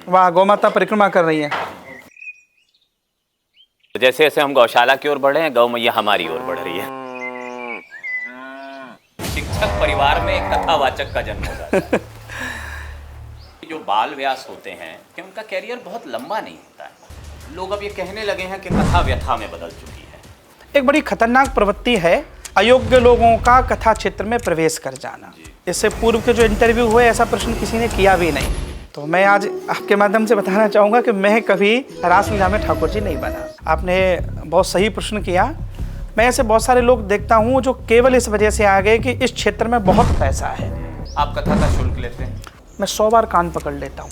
वहाँ गौ माता परिक्रमा कर रही है। जैसे जैसे हम गौशाला की ओर बढ़े हैं, गौ मैया हमारी ओर बढ़ रही है। शिक्षक परिवार में एक कथावाचक का जन्म होता है। जो बाल व्यास होते हैं कि उनका कैरियर बहुत लंबा नहीं होता है। लोग अब ये कहने लगे हैं कि कथा व्यथा में बदल चुकी है। एक बड़ी खतरनाक प्रवृत्ति है अयोग्य लोगों का कथा क्षेत्र में प्रवेश कर जाना। इससे पूर्व के जो इंटरव्यू हुए ऐसा प्रश्न किसी ने किया भी नहीं। तो मैं आज आपके माध्यम से बताना चाहूँगा कि मैं कभी रासलीला में ठाकुर जी नहीं बना। आपने बहुत सही प्रश्न किया। मैं ऐसे बहुत सारे लोग देखता हूँ जो केवल इस वजह से आ गए कि इस क्षेत्र में बहुत पैसा है। आप कथा का शुल्क लेते हैं? मैं 100 बार कान पकड़ लेता हूँ।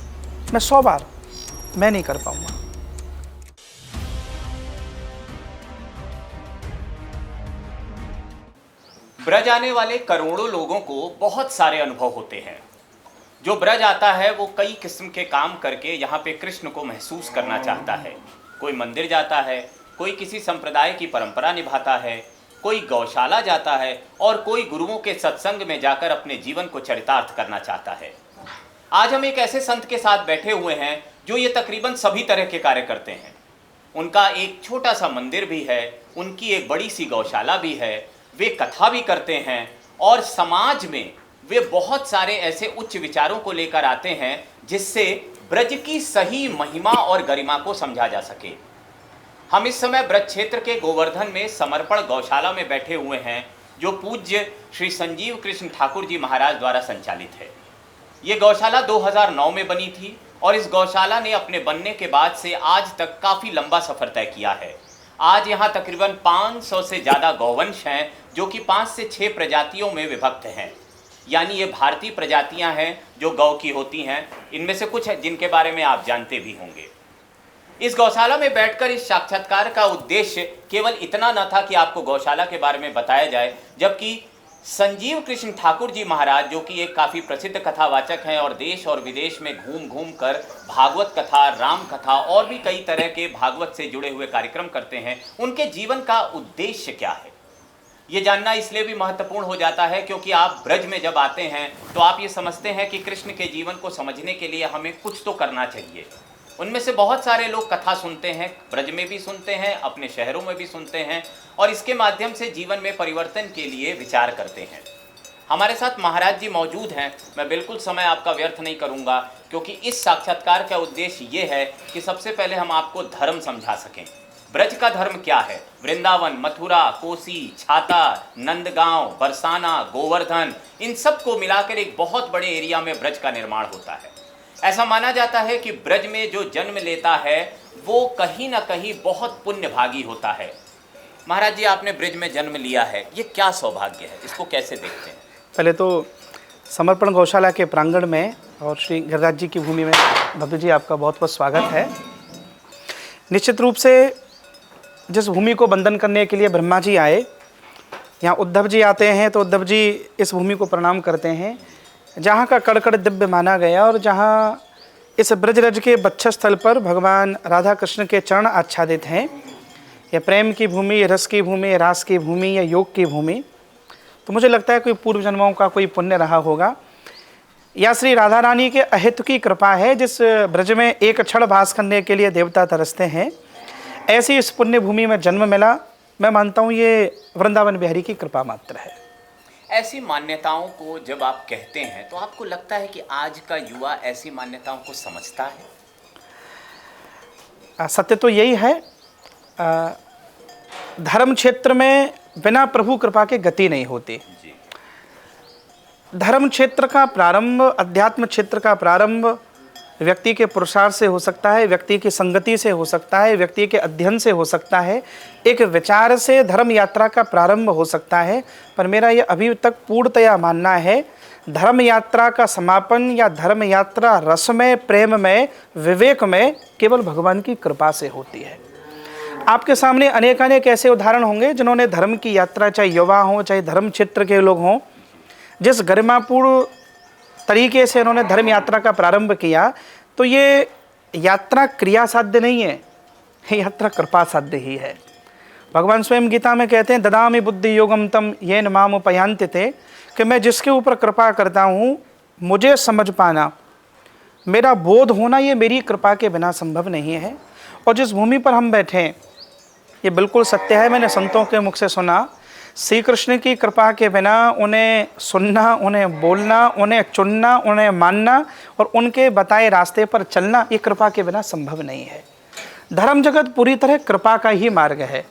मैं 100 बार मैं नहीं कर पाऊँगा। ब्रज आने वाले करोड़ों लोगों को बहुत सारे अनुभव होते हैं। जो ब्रज आता है वो कई किस्म के काम करके यहाँ पे कृष्ण को महसूस करना चाहता है। कोई मंदिर जाता है, कोई किसी संप्रदाय की परंपरा निभाता है, कोई गौशाला जाता है और कोई गुरुओं के सत्संग में जाकर अपने जीवन को चरितार्थ करना चाहता है। आज हम एक ऐसे संत के साथ बैठे हुए हैं जो ये तकरीबन सभी तरह के कार्य करते हैं। उनका एक छोटा सा मंदिर भी है, उनकी एक बड़ी सी गौशाला भी है, वे कथा भी करते हैं और समाज में वे बहुत सारे ऐसे उच्च विचारों को लेकर आते हैं जिससे ब्रज की सही महिमा और गरिमा को समझा जा सके। हम इस समय ब्रज क्षेत्र के गोवर्धन में समर्पण गौशाला में बैठे हुए हैं जो पूज्य श्री संजीव कृष्ण ठाकुर जी महाराज द्वारा संचालित है। ये गौशाला 2009 में बनी थी और इस गौशाला ने अपने बनने के बाद से आज तक काफ़ी लंबा सफ़र तय किया है। आज यहाँ तकरीबन 500 से ज़्यादा गौवंश हैं जो कि 5 से 6 प्रजातियों में विभक्त हैं। यानी ये भारतीय प्रजातियाँ हैं जो गौ की होती हैं। इनमें से कुछ है जिनके बारे में आप जानते भी होंगे। इस गौशाला में बैठकर इस साक्षात्कार का उद्देश्य केवल इतना न था कि आपको गौशाला के बारे में बताया जाए, जबकि संजीव कृष्ण ठाकुर जी महाराज जो कि एक काफ़ी प्रसिद्ध कथावाचक हैं और देश और विदेश में घूम घूम कर भागवत कथा, राम कथा और भी कई तरह के भागवत से जुड़े हुए कार्यक्रम करते हैं, उनके जीवन का उद्देश्य क्या है ये जानना इसलिए भी महत्वपूर्ण हो जाता है क्योंकि आप ब्रज में जब आते हैं तो आप ये समझते हैं कि कृष्ण के जीवन को समझने के लिए हमें कुछ तो करना चाहिए। उनमें से बहुत सारे लोग कथा सुनते हैं, ब्रज में भी सुनते हैं, अपने शहरों में भी सुनते हैं और इसके माध्यम से जीवन में परिवर्तन के लिए विचार करते हैं। हमारे साथ महाराज जी मौजूद हैं। मैं बिल्कुल समय आपका व्यर्थ नहीं करूंगा क्योंकि इस साक्षात्कार का उद्देश्य ये है कि सबसे पहले हम आपको धर्म समझा सकें। ब्रज का धर्म क्या है? वृंदावन, मथुरा, कोसी, छाता, नंदगांव, बरसाना, गोवर्धन, इन सब को मिलाकर एक बहुत बड़े एरिया में ब्रज का निर्माण होता है। ऐसा माना जाता है कि ब्रज में जो जन्म लेता है वो कहीं ना कहीं बहुत पुण्य भागी होता है। महाराज जी, आपने ब्रज में जन्म लिया है, ये क्या सौभाग्य है, इसको कैसे देखते हैं? पहले तो समर्पण गौशाला के प्रांगण में और श्री गिरिराज जी की भूमि में भव्य जी आपका बहुत बहुत स्वागत है। निश्चित रूप से जिस भूमि को बंधन करने के लिए ब्रह्मा जी आए, यहाँ उद्धव जी आते हैं तो उद्धव जी इस भूमि को प्रणाम करते हैं जहाँ का कड़ दिव्य माना गया और जहाँ इस ब्रजरज के बक्षस्थल पर भगवान राधा कृष्ण के चरण आच्छादित हैं। यह प्रेम की भूमि, रस की भूमि, रास की भूमि या योग की भूमि, तो मुझे लगता है कोई पूर्व जन्मों का कोई पुण्य रहा होगा या श्री राधा रानी के अहित की कृपा है जिस ब्रज में एक क्षण वास करने के लिए देवता तरसते हैं। ऐसी इस पुण्य भूमि में जन्म मिला, मैं मानता हूँ ये वृंदावन बिहारी की कृपा मात्र है। ऐसी मान्यताओं को जब आप कहते हैं तो आपको लगता है कि आज का युवा ऐसी मान्यताओं को समझता है? सत्य तो यही है, धर्म क्षेत्र में बिना प्रभु कृपा के गति नहीं होती। धर्म क्षेत्र का प्रारंभ, अध्यात्म क्षेत्र का प्रारंभ व्यक्ति के पुरुषार्थ से हो सकता है, व्यक्ति की संगति से हो सकता है, व्यक्ति के अध्ययन से हो सकता है, एक विचार से धर्म यात्रा का प्रारंभ हो सकता है। पर मेरा ये अभी तक पूर्णतया मानना है धर्म यात्रा का समापन या धर्म यात्रा रस में, प्रेम में, विवेक में केवल भगवान की कृपा से होती है। आपके सामने अनेकानेक ऐसे उदाहरण होंगे जिन्होंने धर्म की यात्रा, चाहे युवा हों चाहे धर्म क्षेत्र के लोग हों, जिस गरिमापूर्ण तरीके से उन्होंने धर्म यात्रा का प्रारंभ किया, तो ये यात्रा क्रिया साध्य नहीं है, ये यात्रा कृपा साध्य ही है। भगवान स्वयं गीता में कहते हैं ददामि बुद्धि योगम तम येन माम उपयान्ति ते, कि मैं जिसके ऊपर कृपा करता हूँ मुझे समझ पाना, मेरा बोध होना ये मेरी कृपा के बिना संभव नहीं है। और जिस भूमि पर हम बैठे हैं ये बिल्कुल सत्य है, मैंने संतों के मुख से सुना, श्री कृष्ण की कृपा के बिना उन्हें सुनना, उन्हें बोलना, उन्हें चुनना, उन्हें मानना और उनके बताए रास्ते पर चलना ये कृपा के बिना संभव नहीं है। धर्म जगत पूरी तरह कृपा का ही मार्ग है,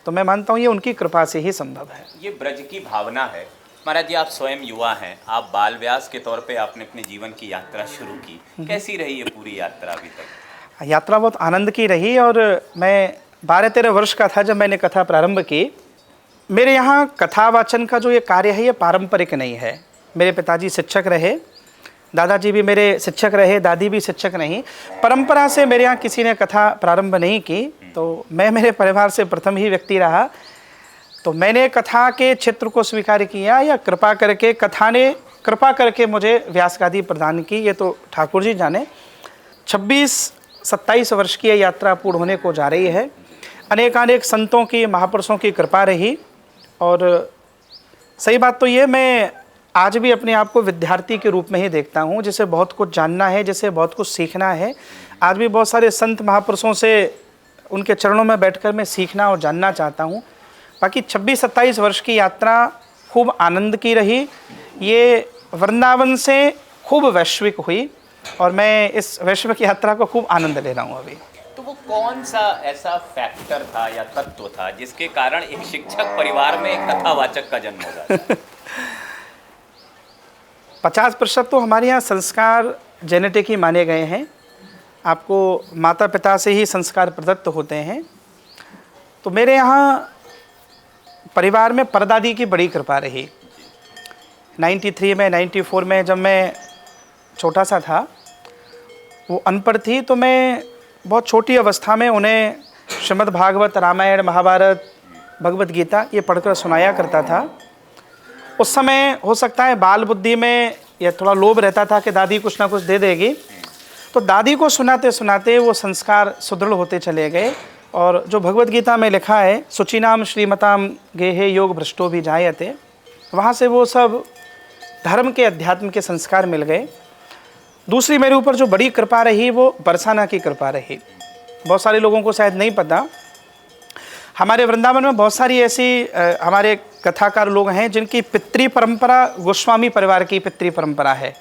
तो मैं मानता हूँ ये उनकी कृपा से ही संभव है। ये ब्रज की भावना है। महाराज जी, आप स्वयं युवा हैं, आप बाल व्यास के तौर पे आपने अपने जीवन की यात्रा शुरू की, कैसी रही ये पूरी यात्रा अभी तक? यात्रा बहुत आनंद की रही और मैं 12-13 वर्ष का था जब मैंने कथा प्रारंभ की। मेरे यहाँ कथा वाचन का जो ये कार्य है ये पारंपरिक नहीं है। मेरे पिताजी शिक्षक रहे, दादाजी भी मेरे शिक्षक रहे, दादी भी शिक्षक नहीं। परंपरा से मेरे यहाँ किसी ने कथा प्रारंभ नहीं की, तो मैं मेरे परिवार से प्रथम ही व्यक्ति रहा। तो मैंने कथा के क्षेत्र को स्वीकार किया या कृपा करके कथा ने कृपा करके मुझे व्यास गादी प्रदान की, ये तो ठाकुर जी जाने। 26-27 वर्ष की ये यात्रा पूर्ण होने को जा रही है। अनेकानेक संतों की, महापुरुषों की कृपा रही। और सही बात तो ये, मैं आज भी अपने आप को विद्यार्थी के रूप में ही देखता हूँ, जिसे बहुत कुछ जानना है, जिसे बहुत कुछ सीखना है। आज भी बहुत सारे संत महापुरुषों से उनके चरणों में बैठकर मैं सीखना और जानना चाहता हूँ। बाकी 26-27 वर्ष की यात्रा खूब आनंद की रही। ये वृंदावन से खूब वैश्विक हुई और मैं इस वैश्विक यात्रा को खूब आनंद ले रहा हूँ अभी। तो वो कौन सा ऐसा फैक्टर था या तत्व था जिसके कारण एक शिक्षक परिवार में एक कथावाचक का जन्म हो जाता है? 50% तो हमारे यहाँ संस्कार जेनेटिक ही माने गए हैं। आपको माता पिता से ही संस्कार प्रदत्त होते हैं। तो मेरे यहाँ परिवार में परदादी की बड़ी कृपा रही। 93 में, 94 में जब मैं छोटा सा था, वो अनपढ़ थी, तो मैं बहुत छोटी अवस्था में उन्हें श्रीमद् भागवत, रामायण, महाभारत, भगवत गीता ये पढ़कर सुनाया करता था। उस समय हो सकता है बाल बुद्धि में यह थोड़ा लोभ रहता था कि दादी कुछ ना कुछ दे देगी, तो दादी को सुनाते सुनाते वो संस्कार सुदृढ़ होते चले गए। और जो भगवत गीता में लिखा है, शुचिनाम श्रीमताम गेहे योग भ्रष्टो भी जायते, वहाँ से वो सब धर्म के, अध्यात्म के संस्कार मिल गए। दूसरी मेरे ऊपर जो बड़ी कृपा रही वो बरसाना की कृपा रही। बहुत सारे लोगों को शायद नहीं पता, हमारे वृंदावन में बहुत सारी ऐसी हमारे कथाकार लोग हैं जिनकी पितृ परंपरा गोस्वामी परिवार की पितृ परंपरा है,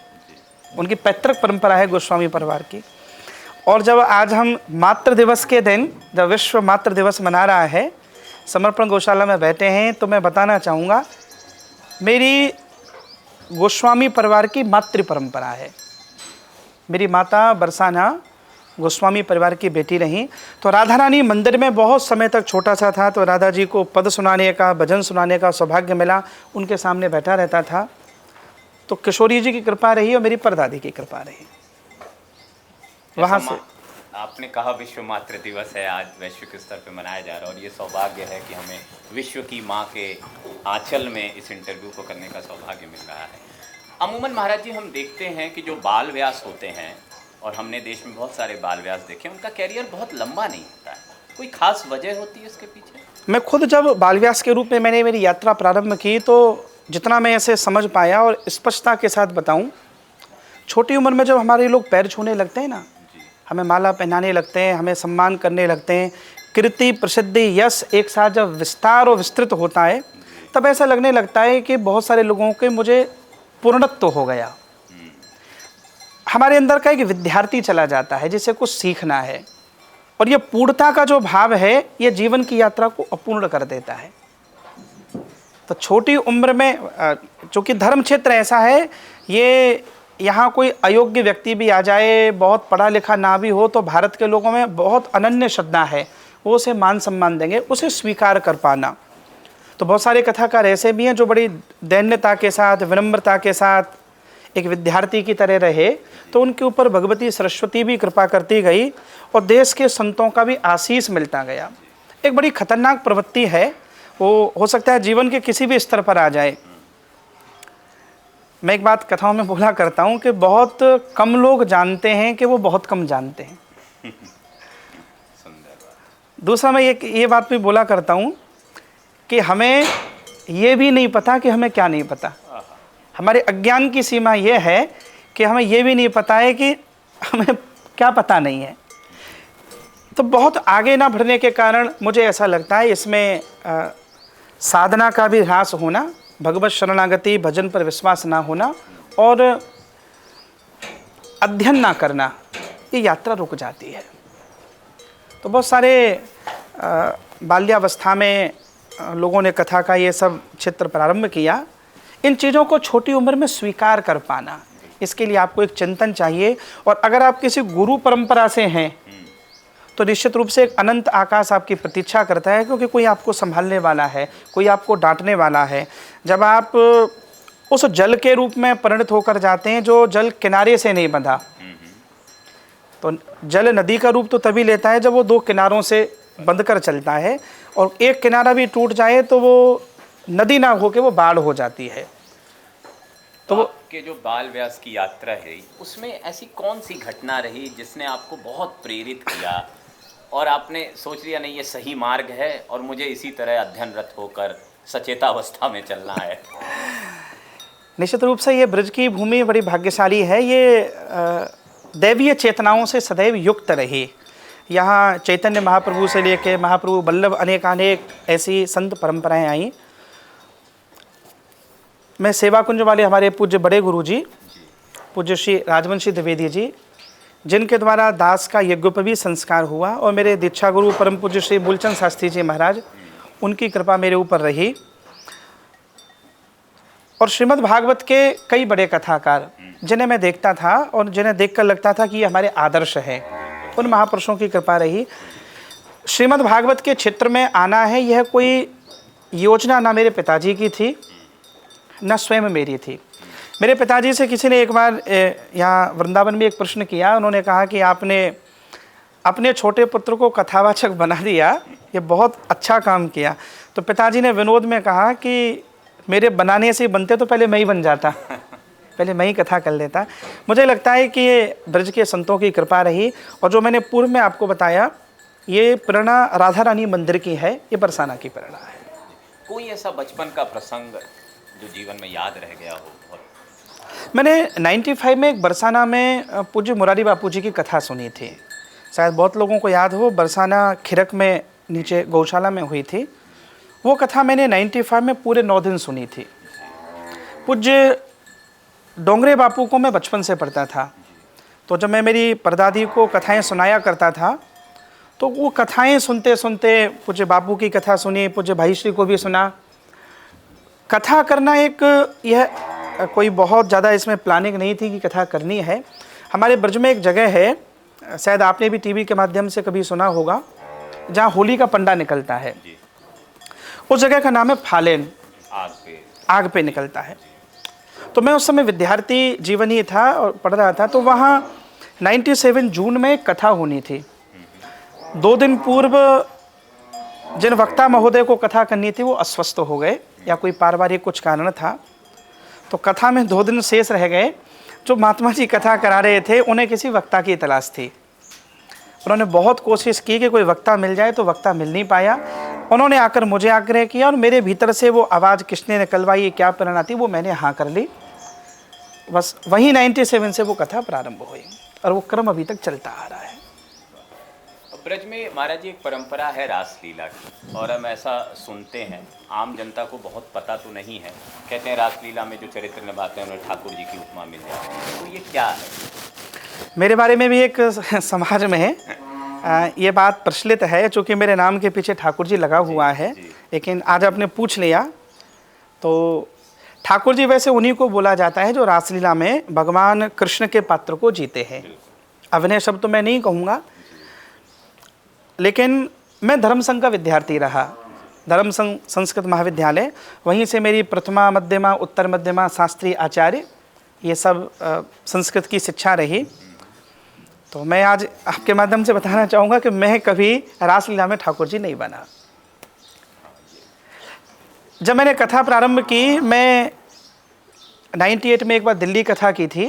उनकी पैतृक परंपरा है गोस्वामी परिवार की। और जब आज हम मातृ दिवस के दिन, जब विश्व मातृ दिवस मना रहा है, समर्पण गौशाला में बैठे हैं, तो मैं बताना चाहूँगा मेरी गोस्वामी परिवार की मातृ परंपरा है। मेरी माता बरसाना गोस्वामी परिवार की बेटी रहीं। तो राधा रानी मंदिर में बहुत समय तक, छोटा सा था तो राधा जी को पद सुनाने का, भजन सुनाने का सौभाग्य मिला, उनके सामने बैठा रहता था। तो किशोरी जी की कृपा रही और मेरी परदादी की कृपा रही। वहाँ से आपने कहा विश्व मातृ दिवस है, आज वैश्विक स्तर पे मनाया जा रहा है और ये सौभाग्य है कि हमें विश्व की माँ के आंचल में इस इंटरव्यू को करने का सौभाग्य मिल रहा है। अमूमन महाराज जी, हम देखते हैं कि जो बाल व्यास होते हैं, और हमने देश में बहुत सारे बाल व्यास देखे, उनका कैरियर बहुत लंबा नहीं होता है। कोई खास वजह होती है इसके पीछे? मैं खुद जब बाल व्यास के रूप में मैंने मेरी यात्रा प्रारंभ की, तो जितना मैं ऐसे समझ पाया और स्पष्टता के साथ बताऊं, छोटी उम्र में जब हमारे लोग पैर छूने लगते हैं ना, हमें माला पहनाने लगते हैं, हमें सम्मान करने लगते हैं, कीर्ति, प्रसिद्धि, यश एक साथ जब विस्तार और विस्तृत होता है, तब ऐसा लगने लगता है कि बहुत सारे लोगों के मुझे पूर्णत्व हो गया। हमारे अंदर का एक विद्यार्थी चला जाता है जिसे कुछ सीखना है, और ये पूर्णता का जो भाव है ये जीवन की यात्रा को अपूर्ण कर देता है। तो छोटी उम्र में, चूँकि धर्म क्षेत्र ऐसा है, ये यहाँ कोई अयोग्य व्यक्ति भी आ जाए, बहुत पढ़ा लिखा ना भी हो, तो भारत के लोगों में बहुत अनन्य श्रद्धा है, वो उसे मान सम्मान देंगे, उसे स्वीकार कर पाना। तो बहुत सारे कथाकार ऐसे भी हैं जो बड़ी दैन्यता के साथ, विनम्रता के साथ एक विद्यार्थी की तरह रहे, तो उनके ऊपर भगवती सरस्वती भी कृपा करती गई और देश के संतों का भी आशीष मिलता गया। एक बड़ी खतरनाक प्रवृत्ति है, वो हो सकता है जीवन के किसी भी स्तर पर आ जाए। मैं एक बात कथाओं में बोला करता हूँ कि बहुत कम लोग जानते हैं कि वो बहुत कम जानते हैं। दूसरा, मैं ये बात भी बोला करता हूँ कि हमें ये भी नहीं पता कि हमें क्या नहीं पता। हमारे अज्ञान की सीमा ये है कि हमें ये भी नहीं पता है कि हमें क्या पता नहीं है। तो बहुत आगे ना बढ़ने के कारण मुझे ऐसा लगता है इसमें साधना का भी ह्रास होना, भगवत शरणागति भजन पर विश्वास ना होना और अध्ययन ना करना, ये यात्रा रुक जाती है। तो बहुत सारे बाल्यावस्था में लोगों ने कथा का ये सब क्षेत्र प्रारंभ किया। इन चीज़ों को छोटी उम्र में स्वीकार कर पाना, इसके लिए आपको एक चिंतन चाहिए। और अगर आप किसी गुरु परंपरा से हैं तो निश्चित रूप से एक अनंत आकाश आपकी प्रतीक्षा करता है, क्योंकि कोई आपको संभालने वाला है, कोई आपको डांटने वाला है। जब आप उस जल के रूप में परिणत होकर जाते हैं जो जल किनारे से नहीं बंधा, तो जल नदी का रूप तो तभी लेता है जब वो दो किनारों से बंध कर चलता है, और एक किनारा भी टूट जाए तो वो नदी ना होके वो बाढ़ हो जाती है। तो आपके जो बाल व्यास की यात्रा है उसमें ऐसी कौन सी घटना रही जिसने आपको बहुत प्रेरित किया और आपने सोच लिया नहीं ये सही मार्ग है और मुझे इसी तरह अध्ययनरत होकर सचेतावस्था में चलना है? निश्चित रूप से ये ब्रज की भूमि बड़ी भाग्यशाली है। ये दैवीय चेतनाओं से सदैव युक्त रही। यहाँ चैतन्य महाप्रभु से लेकर महाप्रभु वल्लभ अनेकानेक ऐसी संत परंपराएं आई। मैं सेवा कुंज वाले हमारे पूज्य बड़े गुरु जी पूज्य श्री राजवंशी द्विवेदी जी, जिनके द्वारा दास का यज्ञोपवीत संस्कार हुआ, और मेरे दीक्षा गुरु परम पूज्य श्री मूलचंद शास्त्री जी महाराज, उनकी कृपा मेरे ऊपर रही। और श्रीमद् भागवत के कई बड़े कथाकार जिन्हें मैं देखता था और जिन्हें देखकर लगता था कि ये हमारे आदर्श है, उन महापुरुषों की कृपा रही। श्रीमद् भागवत के क्षेत्र में आना है, यह कोई योजना ना मेरे पिताजी की थी न स्वयं मेरी थी। मेरे पिताजी से किसी ने एक बार यहाँ वृंदावन में एक प्रश्न किया। उन्होंने कहा कि आपने अपने छोटे पुत्र को कथावाचक बना दिया, ये बहुत अच्छा काम किया। तो पिताजी ने विनोद में कहा कि मेरे बनाने से बनते तो पहले मैं ही बन जाता, पहले मैं ही कथा कर लेता। मुझे लगता है कि ये ब्रज के संतों की कृपा रही। और जो मैंने पूर्व में आपको बताया, ये प्रेरणा राधा रानी मंदिर की है, ये बरसाना की प्रेरणा है। कोई ऐसा बचपन का प्रसंग जो जीवन में याद रह गया हो? मैंने 95 में एक बरसाना में पूज्य मुरारी बापू जी की कथा सुनी थी। शायद बहुत लोगों को याद हो, बरसाना खिरक में नीचे गौशाला में हुई थी। वो कथा मैंने 95 में पूरे 9 दिन सुनी थी। पूज्य डोंगरे बापू को मैं बचपन से पढ़ता था, तो जब मैं मेरी परदादी को कथाएं सुनाया करता था तो वो कथाएं सुनते सुनते पूज्य बापू की कथा सुनी, पूज्य भाई श्री को भी सुना। कथा करना एक यह कोई बहुत ज़्यादा इसमें प्लानिंग नहीं थी कि कथा करनी है। हमारे ब्रज में एक जगह है, शायद आपने भी टीवी के माध्यम से कभी सुना होगा, जहाँ होली का पंडा निकलता है। उस जगह का नाम है फालेन, आग पे निकलता है। तो मैं उस समय विद्यार्थी जीवन ही था और पढ़ रहा था, तो वहाँ 97 जून में एक कथा होनी थी। 2 दिन पूर्व जिन वक्ता महोदय को कथा करनी थी वो अस्वस्थ हो गए या कोई पारिवारिक कुछ कारण था, तो कथा में 2 दिन शेष रह गए। जो महात्मा जी कथा करा रहे थे उन्हें किसी वक्ता की तलाश थी। उन्होंने बहुत कोशिश की कि कोई वक्ता मिल जाए, तो वक्ता मिल नहीं पाया। उन्होंने आकर मुझे आग्रह किया और मेरे भीतर से वो आवाज़ किसने निकलवाई, क्या प्रेरणा थी, वो मैंने हाँ कर ली। बस वहीं 97 से वो कथा प्रारंभ हुई और वो क्रम अभी तक चलता आ रहा है। ब्रज में महाराज जी एक परंपरा है रासलीला की, और हम ऐसा सुनते हैं, आम जनता को बहुत पता तो नहीं है। कहते हैं रासलीला में जो चरित्र निभाते हैं उन्हें ठाकुर जी की उपमा मिल जाती है, तो ये क्या है? मेरे बारे में भी एक समाज में है ये बात प्रचलित है, चूँकि मेरे नाम के पीछे ठाकुर जी लगा हुआ है। लेकिन आज आपने पूछ लिया, तो ठाकुर जी वैसे उन्हीं को बोला जाता है जो रासलीला में भगवान कृष्ण के पात्र को जीते हैं। अभिनय शब्द तो मैं नहीं कहूँगा, लेकिन मैं धर्म संघ का विद्यार्थी रहा, धर्म संघ संस्कृत महाविद्यालय, वहीं से मेरी प्रथमा मध्यमा उत्तर मध्यमा शास्त्री आचार्य ये सब संस्कृत की शिक्षा रही। तो मैं आज आपके माध्यम से बताना चाहूँगा कि मैं कभी रासलीला में ठाकुर जी नहीं बना। जब मैंने कथा प्रारंभ की, मैं 98 में एक बार दिल्ली कथा की थी,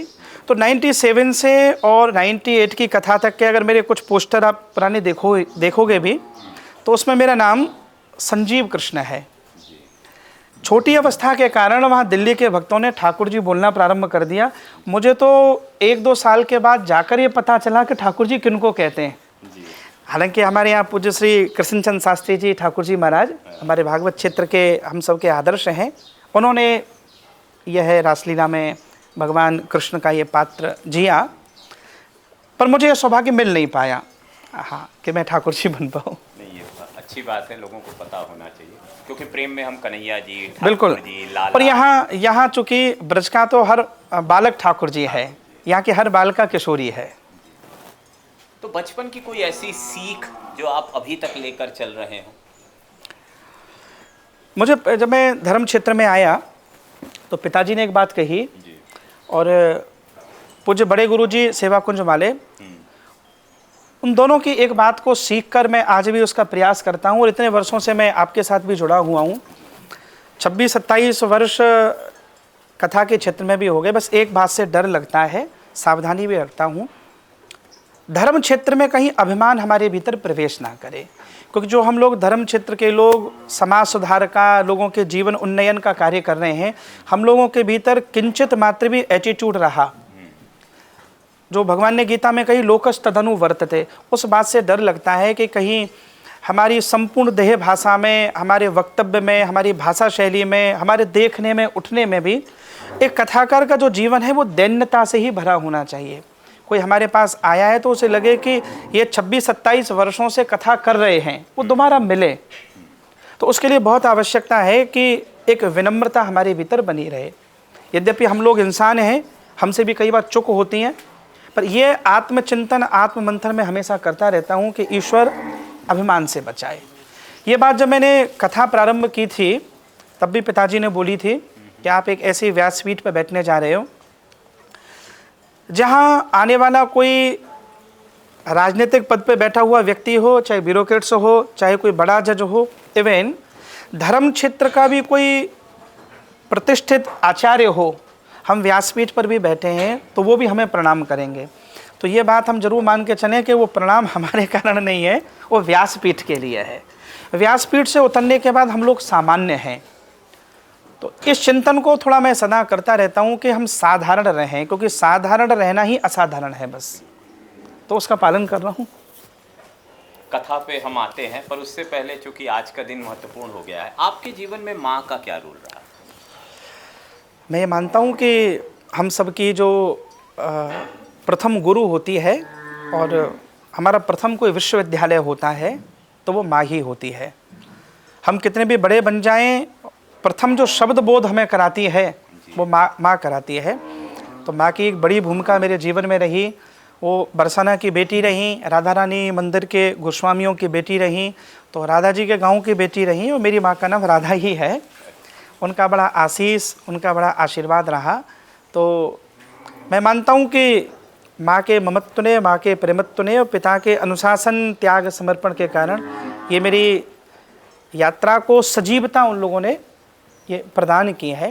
तो 97 से और 98 की कथा तक के अगर मेरे कुछ पोस्टर आप पुराने देखोगे भी, तो उसमें मेरा नाम संजीव कृष्ण है। छोटी अवस्था के कारण वहाँ दिल्ली के भक्तों ने ठाकुर जी बोलना प्रारंभ कर दिया। मुझे तो 1-2 साल के बाद जाकर ये पता चला कि ठाकुर जी किनको कहते हैं। हालांकि हमारे यहाँ पूज्य श्री कृष्णचंद शास्त्री जी ठाकुर जी महाराज हमारे भागवत क्षेत्र के हम सब के आदर्श हैं। उन्होंने यह रासलीला में भगवान कृष्ण का ये पात्र जिया, पर मुझे यह सौभाग्य मिल नहीं पाया हाँ कि मैं ठाकुर जी बन पाऊँ। नहीं, ये अच्छी बात है, लोगों को पता होना चाहिए, क्योंकि प्रेम में हम कन्हैया जी, बिल्कुल ठाकुर जी, लाला। और यहाँ चूंकि ब्रज का तो हर बालक ठाकुर जी है, यहाँ की हर बालिका किशोरी है। तो बचपन की कोई ऐसी सीख जो आप अभी तक लेकर चल रहे हो? मुझे जब मैं धर्म क्षेत्र में आया तो पिताजी ने एक बात कही जी। और पूज्य बड़े गुरुजी सेवा कुंज वाले, उन दोनों की एक बात को सीख कर मैं आज भी उसका प्रयास करता हूँ। और इतने वर्षों से मैं आपके साथ भी जुड़ा हुआ हूँ, 26-27 वर्ष कथा के क्षेत्र में भी हो गए। बस एक बात से डर लगता है, सावधानी भी रखता हूँ, धर्म क्षेत्र में कहीं अभिमान हमारे भीतर प्रवेश ना करे। क्योंकि जो हम लोग धर्म क्षेत्र के लोग समाज सुधार का, लोगों के जीवन उन्नयन का कार्य कर रहे हैं, हम लोगों के भीतर किंचित मात्र भी एटीट्यूड रहा, जो भगवान ने गीता में कही लोकस तदनु वर्तते, उस बात से डर लगता है कि कहीं हमारी संपूर्ण देह भाषा में, हमारे वक्तव्य में, हमारी भाषा शैली में, हमारे देखने में, उठने में भी एक कथाकार का जो जीवन है वो दैन्यता से ही भरा होना चाहिए। कोई हमारे पास आया है तो उसे लगे कि ये 26-27 वर्षों से कथा कर रहे हैं, वो दोबारा मिले। तो उसके लिए बहुत आवश्यकता है कि एक विनम्रता हमारे भीतर बनी रहे। यद्यपि हम लोग इंसान हैं, हमसे भी कई बार चूक होती हैं, पर ये आत्मचिंतन, आत्ममंथन में हमेशा करता रहता हूँ कि ईश्वर अभिमान से बचाए। ये बात जब मैंने कथा प्रारंभ की थी तब भी पिताजी ने बोली थी कि आप एक ऐसी व्यासपीठ पर बैठने जा रहे हो जहाँ आने वाला कोई राजनीतिक पद पे बैठा हुआ व्यक्ति हो, चाहे ब्यूरोक्रेट्स हो, चाहे कोई बड़ा जज हो, इवन धर्म क्षेत्र का भी कोई प्रतिष्ठित आचार्य हो, हम व्यासपीठ पर भी बैठे हैं तो वो भी हमें प्रणाम करेंगे। तो ये बात हम जरूर मान के चलें कि वो प्रणाम हमारे कारण नहीं है, वो व्यासपीठ के लिए है। व्यासपीठ से उतरने के बाद हम लोग सामान्य हैं। तो इस चिंतन को थोड़ा मैं सदा करता रहता हूँ कि हम साधारण रहें, क्योंकि साधारण रहना ही असाधारण है बस। तो उसका पालन कर रहा हूँ। कथा पे हम आते हैं, पर उससे पहले चूंकि आज का दिन महत्वपूर्ण हो गया है, आपके जीवन में माँ का क्या रोल रहा? मैं ये मानता हूँ कि हम सबकी जो प्रथम गुरु होती है और हमारा प्रथम कोई विश्वविद्यालय होता है तो वो माँ ही होती है। हम कितने भी बड़े बन जाएं, प्रथम जो शब्द बोध हमें कराती है वो माँ कराती है। तो माँ की एक बड़ी भूमिका मेरे जीवन में रही। वो बरसाना की बेटी रहीं, राधा रानी मंदिर के गोस्वामियों की बेटी रहीं, तो राधा जी के गांव की बेटी रहीं, और मेरी माँ का नाम राधा ही है। उनका बड़ा आशीष, उनका बड़ा आशीर्वाद रहा। तो मैं मानता हूँ कि माँ के ममत्व ने, माँ के प्रेमत्व ने और पिता के अनुशासन, त्याग, समर्पण के कारण ये मेरी यात्रा को सजीवता उन लोगों ने ये प्रदान की है।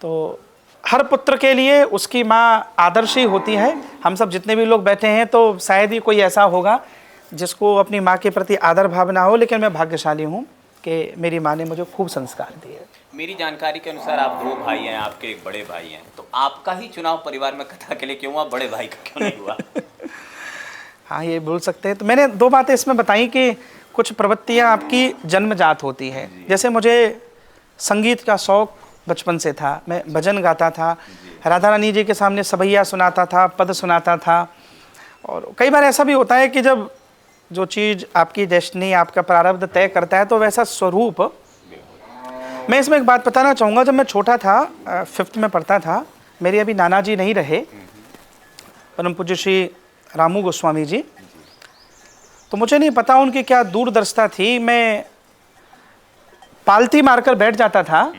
तो हर पुत्र के लिए उसकी माँ आदर्श ही होती है। हम सब जितने भी लोग बैठे हैं तो शायद ही कोई ऐसा होगा जिसको अपनी माँ के प्रति आदर भावना हो, लेकिन मैं भाग्यशाली हूँ कि मेरी माँ ने मुझे खूब संस्कार दिए। मेरी जानकारी के अनुसार आप 2 भाई हैं, आपके एक बड़े भाई हैं, तो आपका ही चुनाव परिवार में कथा के लिए क्यों हुआ, बड़े भाई का क्यों नहीं हुआ? हाँ, ये बोल सकते हैं। तो मैंने 2 बातें इसमें बताई कि कुछ प्रवृत्तियाँ आपकी जन्मजात होती हैं। जैसे मुझे संगीत का शौक़ बचपन से था, मैं भजन गाता था, राधा रानी जी के सामने सबैया सुनाता था, पद सुनाता था। और कई बार ऐसा भी होता है कि जब जो चीज़ आपकी डेस्टिनी, आपका प्रारब्ध तय करता है तो वैसा स्वरूप। मैं इसमें एक बात बताना चाहूँगा, जब मैं छोटा था, 5th में पढ़ता था, मेरे अभी नाना जी नहीं रहे, परम पूज्य श्री रामू गोस्वामी जी, तो मुझे नहीं पता उनकी क्या दूरदर्शिता थी। मैं पालती मारकर बैठ जाता था,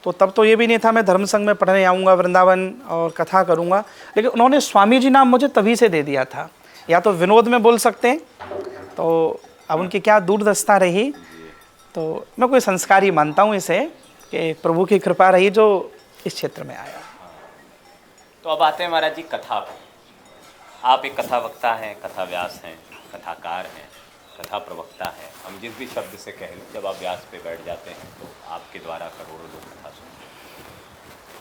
तो तब तो ये भी नहीं था मैं धर्म संघ में पढ़ने आऊँगा वृंदावन और कथा करूँगा, लेकिन उन्होंने स्वामी जी नाम मुझे तभी से दे दिया था। या तो विनोद में बोल सकते हैं, तो अब उनकी क्या दूरदर्शिता रही। तो मैं कोई संस्कार ही मानता हूँ इसे कि प्रभु की कृपा रही जो इस क्षेत्र में आया। तो अब आते हैं महाराज जी कथा पर। आप एक कथा वक्ता हैं, कथा व्यास हैं, कथाकार हैं, कथा प्रवक्ता हैं, हम जिस भी शब्द से कह लें, जब आप व्यास पे बैठ जाते हैं तो आपके द्वारा करोड़ों लोग कथा सुनते हैं।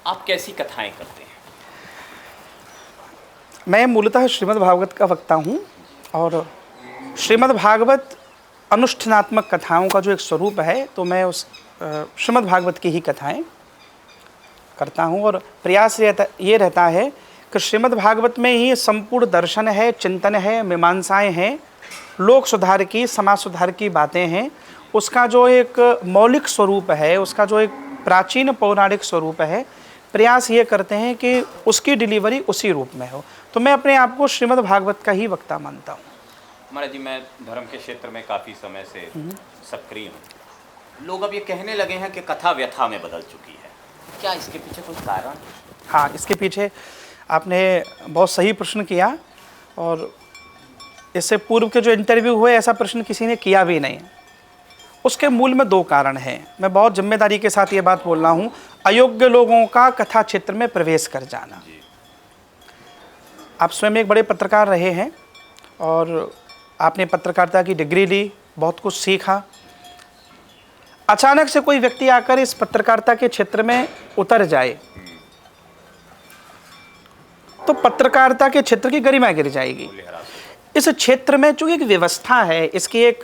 आप कैसी कथाएं करते हैं? मैं मूलतः श्रीमद् भागवत का वक्ता हूँ और श्रीमद् भागवत अनुष्ठानात्मक कथाओं का जो एक स्वरूप है, तो मैं उस श्रीमद् भागवत की ही कथाएं करता हूँ। और प्रयास ये रहता है कि श्रीमद् भागवत में ही संपूर्ण दर्शन है, चिंतन है, मीमांसाएं हैं, लोक सुधार की, समाज सुधार की बातें हैं। उसका जो एक मौलिक स्वरूप है, उसका जो एक प्राचीन पौराणिक स्वरूप है, प्रयास ये करते हैं कि उसकी डिलीवरी उसी रूप में हो। तो मैं अपने आप को श्रीमद् भागवत का ही वक्ता मानता हूँ। महाराज जी, मैं धर्म के क्षेत्र में काफ़ी समय से सक्रिय हूँ। लोग अब ये कहने लगे हैं कि कथा व्यथा में बदल चुकी है। क्या इसके पीछे कोई कारण? हाँ, इसके पीछे आपने बहुत सही प्रश्न किया और इससे पूर्व के जो इंटरव्यू हुए ऐसा प्रश्न किसी ने किया भी नहीं। उसके मूल में 2 कारण हैं। मैं बहुत जिम्मेदारी के साथ ये बात बोल रहा हूँ। अयोग्य लोगों का कथा क्षेत्र में प्रवेश कर जाना। आप स्वयं एक बड़े पत्रकार रहे हैं और आपने पत्रकारिता की डिग्री ली, बहुत कुछ सीखा। अचानक से कोई व्यक्ति आकर इस पत्रकारिता के क्षेत्र में उतर जाए तो पत्रकारिता के क्षेत्र की गरिमा गिर जाएगी। इस क्षेत्र में चूँकि एक व्यवस्था है, इसकी एक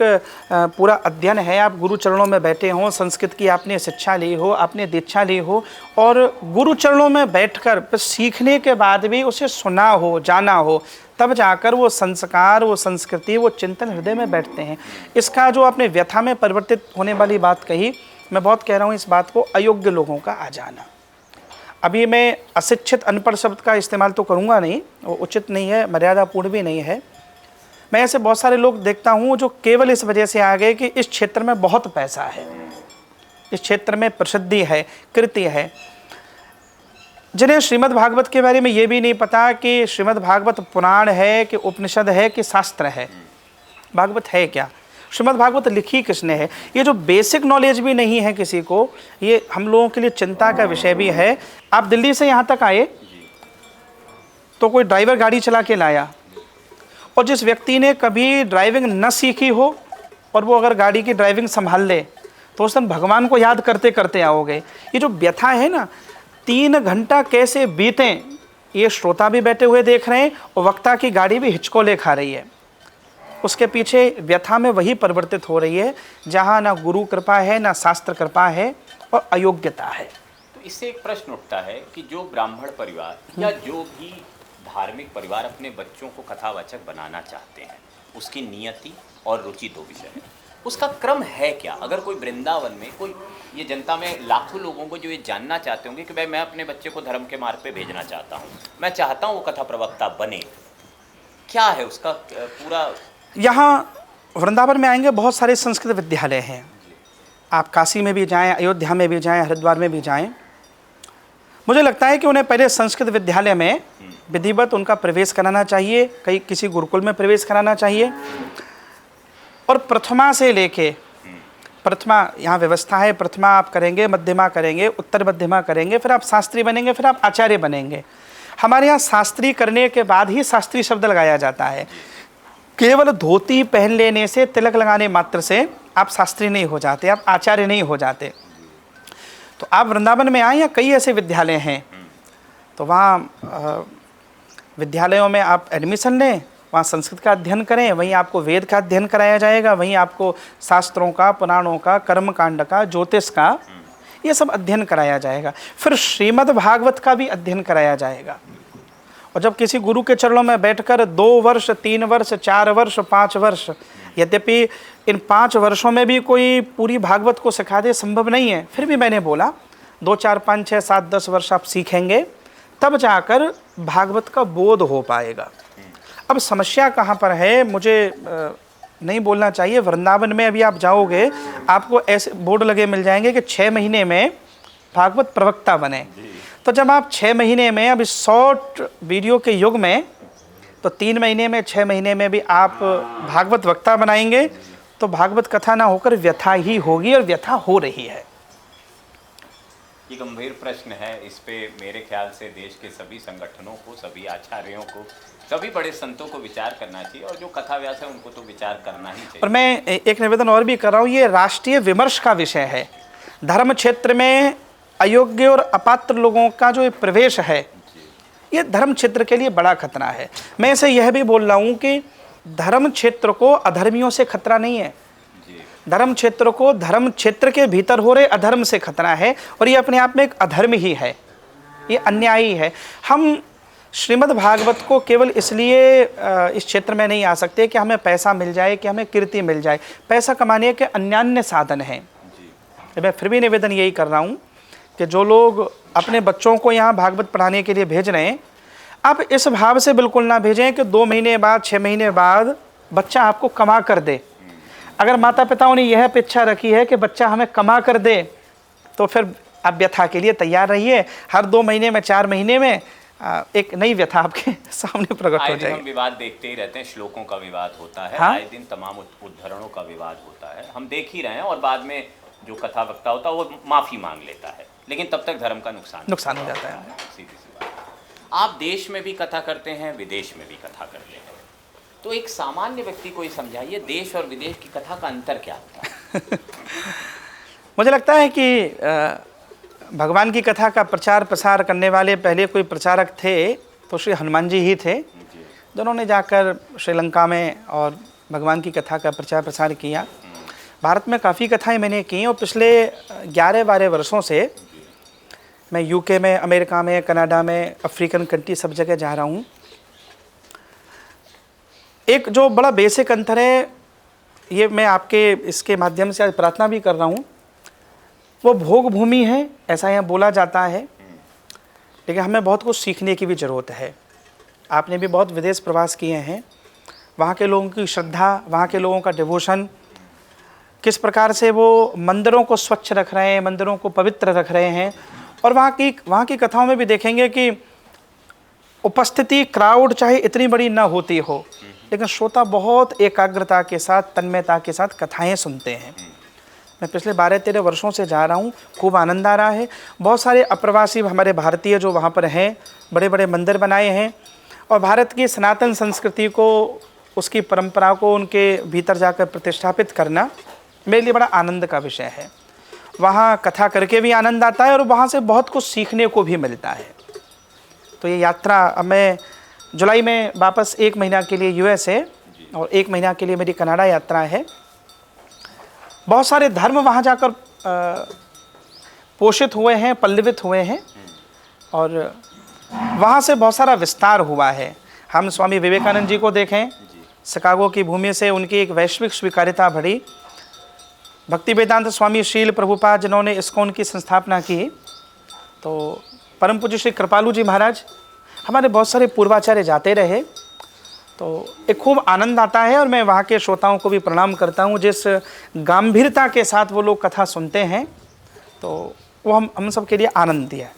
पूरा अध्ययन है। आप गुरु चरणों में बैठे हों, संस्कृत की आपने शिक्षा ली हो, आपने दीक्षा ली हो और गुरु चरणों में बैठकर सीखने के बाद भी उसे सुना हो, जाना हो, तब जाकर वो संस्कार, वो संस्कृति, वो चिंतन हृदय में बैठते हैं। इसका जो आपने व्यथा में परिवर्तित होने वाली बात कही, मैं बहुत कह रहा हूँ इस बात को, अयोग्य लोगों का आ जाना। अभी मैं अशिक्षित अनपढ़ शब्द का इस्तेमाल तो करूँगा नहीं, वो उचित नहीं है, मर्यादापूर्ण भी नहीं है। मैं ऐसे बहुत सारे लोग देखता हूँ जो केवल इस वजह से आ गए कि इस क्षेत्र में बहुत पैसा है, इस क्षेत्र में प्रसिद्धि है, कीर्ति है, जिन्हें श्रीमद् भागवत के बारे में ये भी नहीं पता कि श्रीमद् भागवत पुराण है कि उपनिषद है कि शास्त्र है। भागवत है क्या, श्रीमद् भागवत लिखी किसने है, ये जो बेसिक नॉलेज भी नहीं है किसी को, ये हम लोगों के लिए चिंता का विषय भी है। आप दिल्ली से यहाँ तक आए तो कोई ड्राइवर गाड़ी चला के लाया और जिस व्यक्ति ने कभी ड्राइविंग न सीखी हो और वो अगर गाड़ी की ड्राइविंग संभाल ले तो उस दिन भगवान को याद करते करते आओगे। ये जो व्यथा है ना, 3 घंटा कैसे बीतें ये श्रोता भी बैठे हुए देख रहे हैं और वक्ता की गाड़ी भी हिचकोले खा रही है। उसके पीछे व्यथा में वही परिवर्तित हो रही है जहाँ ना गुरु कृपा है, ना शास्त्र कृपा है और अयोग्यता है। तो इससे एक प्रश्न उठता है कि जो ब्राह्मण परिवार या जो भी धार्मिक परिवार अपने बच्चों को कथावाचक बनाना चाहते हैं, उसकी नियति और रुचि 2 विषय है। उसका क्रम है क्या? अगर कोई वृंदावन में कोई, ये जनता में लाखों लोगों को जो ये जानना चाहते होंगे कि भाई मैं अपने बच्चे को धर्म के मार्ग पे भेजना चाहता हूँ, मैं चाहता हूँ वो कथा प्रवक्ता बने, क्या है उसका पूरा? यहाँ वृंदावन में आएंगे बहुत सारे संस्कृत विद्यालय हैं। आप काशी में भी जाएं, अयोध्या में भी जाएं, हरिद्वार में भी जाएं। मुझे लगता है कि उन्हें पहले संस्कृत विद्यालय में विधिवत उनका प्रवेश कराना चाहिए, कहीं किसी गुरुकुल में प्रवेश कराना चाहिए और प्रथमा से लेके, प्रथमा यहाँ व्यवस्था है, प्रथमा आप करेंगे, मध्यमा करेंगे, उत्तर मध्यमा करेंगे, फिर आप शास्त्री बनेंगे, फिर आप आचार्य बनेंगे। हमारे यहाँ शास्त्री करने के बाद ही शास्त्री शब्द लगाया जाता है। केवल धोती पहन लेने से, तिलक लगाने मात्र से आप शास्त्री नहीं हो जाते, आप आचार्य नहीं हो जाते। तो आप वृंदावन में आए या कई ऐसे विद्यालय हैं, तो वहाँ विद्यालयों में आप एडमिशन लें, वहाँ संस्कृत का अध्ययन करें, वहीं आपको वेद का अध्ययन कराया जाएगा, वहीं आपको शास्त्रों का, पुराणों का, कर्मकांड का, ज्योतिष का, ये सब अध्ययन कराया जाएगा। फिर श्रीमद् भागवत का भी अध्ययन कराया जाएगा। और जब किसी गुरु के चरणों में बैठकर 2 वर्ष, 3 वर्ष, 4 वर्ष, 5 वर्ष, यद्यपि इन 5 वर्षों में भी कोई पूरी भागवत को सिखा दे संभव नहीं है, फिर भी मैंने बोला 2, 4, 5, 6, 7, 10 वर्ष आप सीखेंगे, तब जाकर भागवत का बोध हो पाएगा। अब समस्या कहाँ पर है मुझे नहीं बोलना चाहिए। वृंदावन में अभी आप जाओगे, आपको ऐसे बोर्ड लगे मिल जाएंगे कि 6 महीने में भागवत प्रवक्ता बने। तो जब आप 6 महीने में, अब इस शॉर्ट वीडियो के युग में, तो 3 महीने में, 6 महीने में भी आप भागवत वक्ता बनाएंगे तो भागवत कथा ना होकर व्यथा ही होगी और व्यथा हो रही है। ये गंभीर प्रश्न है। इस पे मेरे ख्याल से देश के सभी संगठनों को, सभी आचार्यों को सभी बड़े संतों को विचार करना चाहिए और जो कथा व्यास है उनको तो विचार करना ही चाहिए। और मैं एक निवेदन और भी कर रहा हूँ, ये राष्ट्रीय विमर्श का विषय है। धर्म क्षेत्र में अयोग्य और अपात्र लोगों का जो प्रवेश है, ये धर्म क्षेत्र के लिए बड़ा खतरा है। मैं इसे यह भी बोल रहा हूँ कि धर्म क्षेत्र को अधर्मियों से खतरा नहीं है, धर्म क्षेत्र को धर्म क्षेत्र के भीतर हो रहे अधर्म से खतरा है, और ये अपने आप में एक अधर्म ही है, ये अन्यायी है। हम श्रीमद् भागवत को केवल इसलिए इस क्षेत्र में नहीं आ सकते कि हमें पैसा मिल जाए, कि हमें कीर्ति मिल जाए। पैसा कमाने के अन्यान्य साधन हैं। मैं फिर भी निवेदन यही कर रहा हूँ कि जो लोग अपने बच्चों को यहाँ भागवत पढ़ाने के लिए भेज रहे हैं, आप इस भाव से बिल्कुल ना भेजें कि 2 महीने बाद 6 महीने बाद बच्चा आपको कमा कर दे। अगर माता पिताओं ने यह अपेक्षा रखी है कि बच्चा हमें कमा कर दे, तो फिर आप व्यथा के लिए तैयार रहिए। हर 2 महीने में 4 महीने में एक नई व्यथा आपके सामने प्रकट हो जाएगी। हम विवाद देखते ही रहते हैं, श्लोकों का विवाद होता है, हाँ? आए दिन तमाम उद्धरणों का विवाद होता है, हम देख ही रहे हैं। और बाद में जो कथा वक्ता होता है वो माफी मांग लेता है, लेकिन तब तक धर्म का नुकसान हो जाता है। सीधी सी बात है। आप देश में भी कथा करते हैं, विदेश में भी कथा करते हैं, तो एक सामान्य व्यक्ति को ही समझाइए, देश और विदेश की कथा का अंतर क्या होता है? मुझे लगता है कि भगवान की कथा का प्रचार प्रसार करने वाले पहले कोई प्रचारक थे तो श्री हनुमान जी ही थे, जिन्होंने जाकर श्रीलंका में और भगवान की कथा का प्रचार प्रसार किया। भारत में काफ़ी कथाएं मैंने की, और पिछले 11-12 वर्षों से मैं यूके में, अमेरिका में, कनाडा में, अफ्रीकन कंट्री सब जगह जा रहा हूँ। एक जो बड़ा बेसिक अंतर है, ये मैं आपके इसके माध्यम से आज प्रार्थना भी कर रहा हूँ, वो भोग भूमि है, ऐसा यहाँ बोला जाता है, लेकिन हमें बहुत कुछ सीखने की भी ज़रूरत है। आपने भी बहुत विदेश प्रवास किए हैं, वहाँ के लोगों की श्रद्धा, वहाँ के लोगों का डिवोशन, किस प्रकार से वो मंदिरों को स्वच्छ रख रहे हैं, मंदिरों को पवित्र रख रहे हैं। और वहाँ की कथाओं में भी देखेंगे कि उपस्थिति, क्राउड चाहे इतनी बड़ी ना होती हो, लेकिन श्रोता बहुत एकाग्रता के साथ, तन्मयता के साथ कथाएँ सुनते हैं। मैं पिछले 12-13 वर्षों से जा रहा हूँ, खूब आनंद आ रहा है। बहुत सारे अप्रवासी हमारे भारतीय जो वहाँ पर हैं, बड़े बड़े मंदिर बनाए हैं, और भारत की सनातन संस्कृति को, उसकी परंपरा को उनके भीतर जाकर प्रतिष्ठापित करना मेरे लिए बड़ा आनंद का विषय है। वहाँ कथा करके भी आनंद आता है और वहाँ से बहुत कुछ सीखने को भी मिलता है। तो ये यात्रा, अब मैं जुलाई में वापस 1 महीना के लिए USA और 1 महीना के लिए मेरी कनाडा यात्रा है। बहुत सारे धर्म वहाँ जाकर पोषित हुए हैं, पल्लवित हुए हैं, और वहाँ से बहुत सारा विस्तार हुआ है। हम स्वामी विवेकानंद जी को देखें, शिकागो की भूमि से उनकी एक वैश्विक स्वीकार्यता बढ़ी। भक्ति वेदांत स्वामी शील प्रभुपाद जिन्होंने इस्कॉन की संस्थापना की, तो परम पूज्य श्री कृपालू जी महाराज, हमारे बहुत सारे पूर्वाचार्य जाते रहे। तो एक खूब आनंद आता है, और मैं वहाँ के श्रोताओं को भी प्रणाम करता हूँ, जिस गंभीरता के साथ वो लोग कथा सुनते हैं, तो वो हम सब के लिए आनंद दिया है।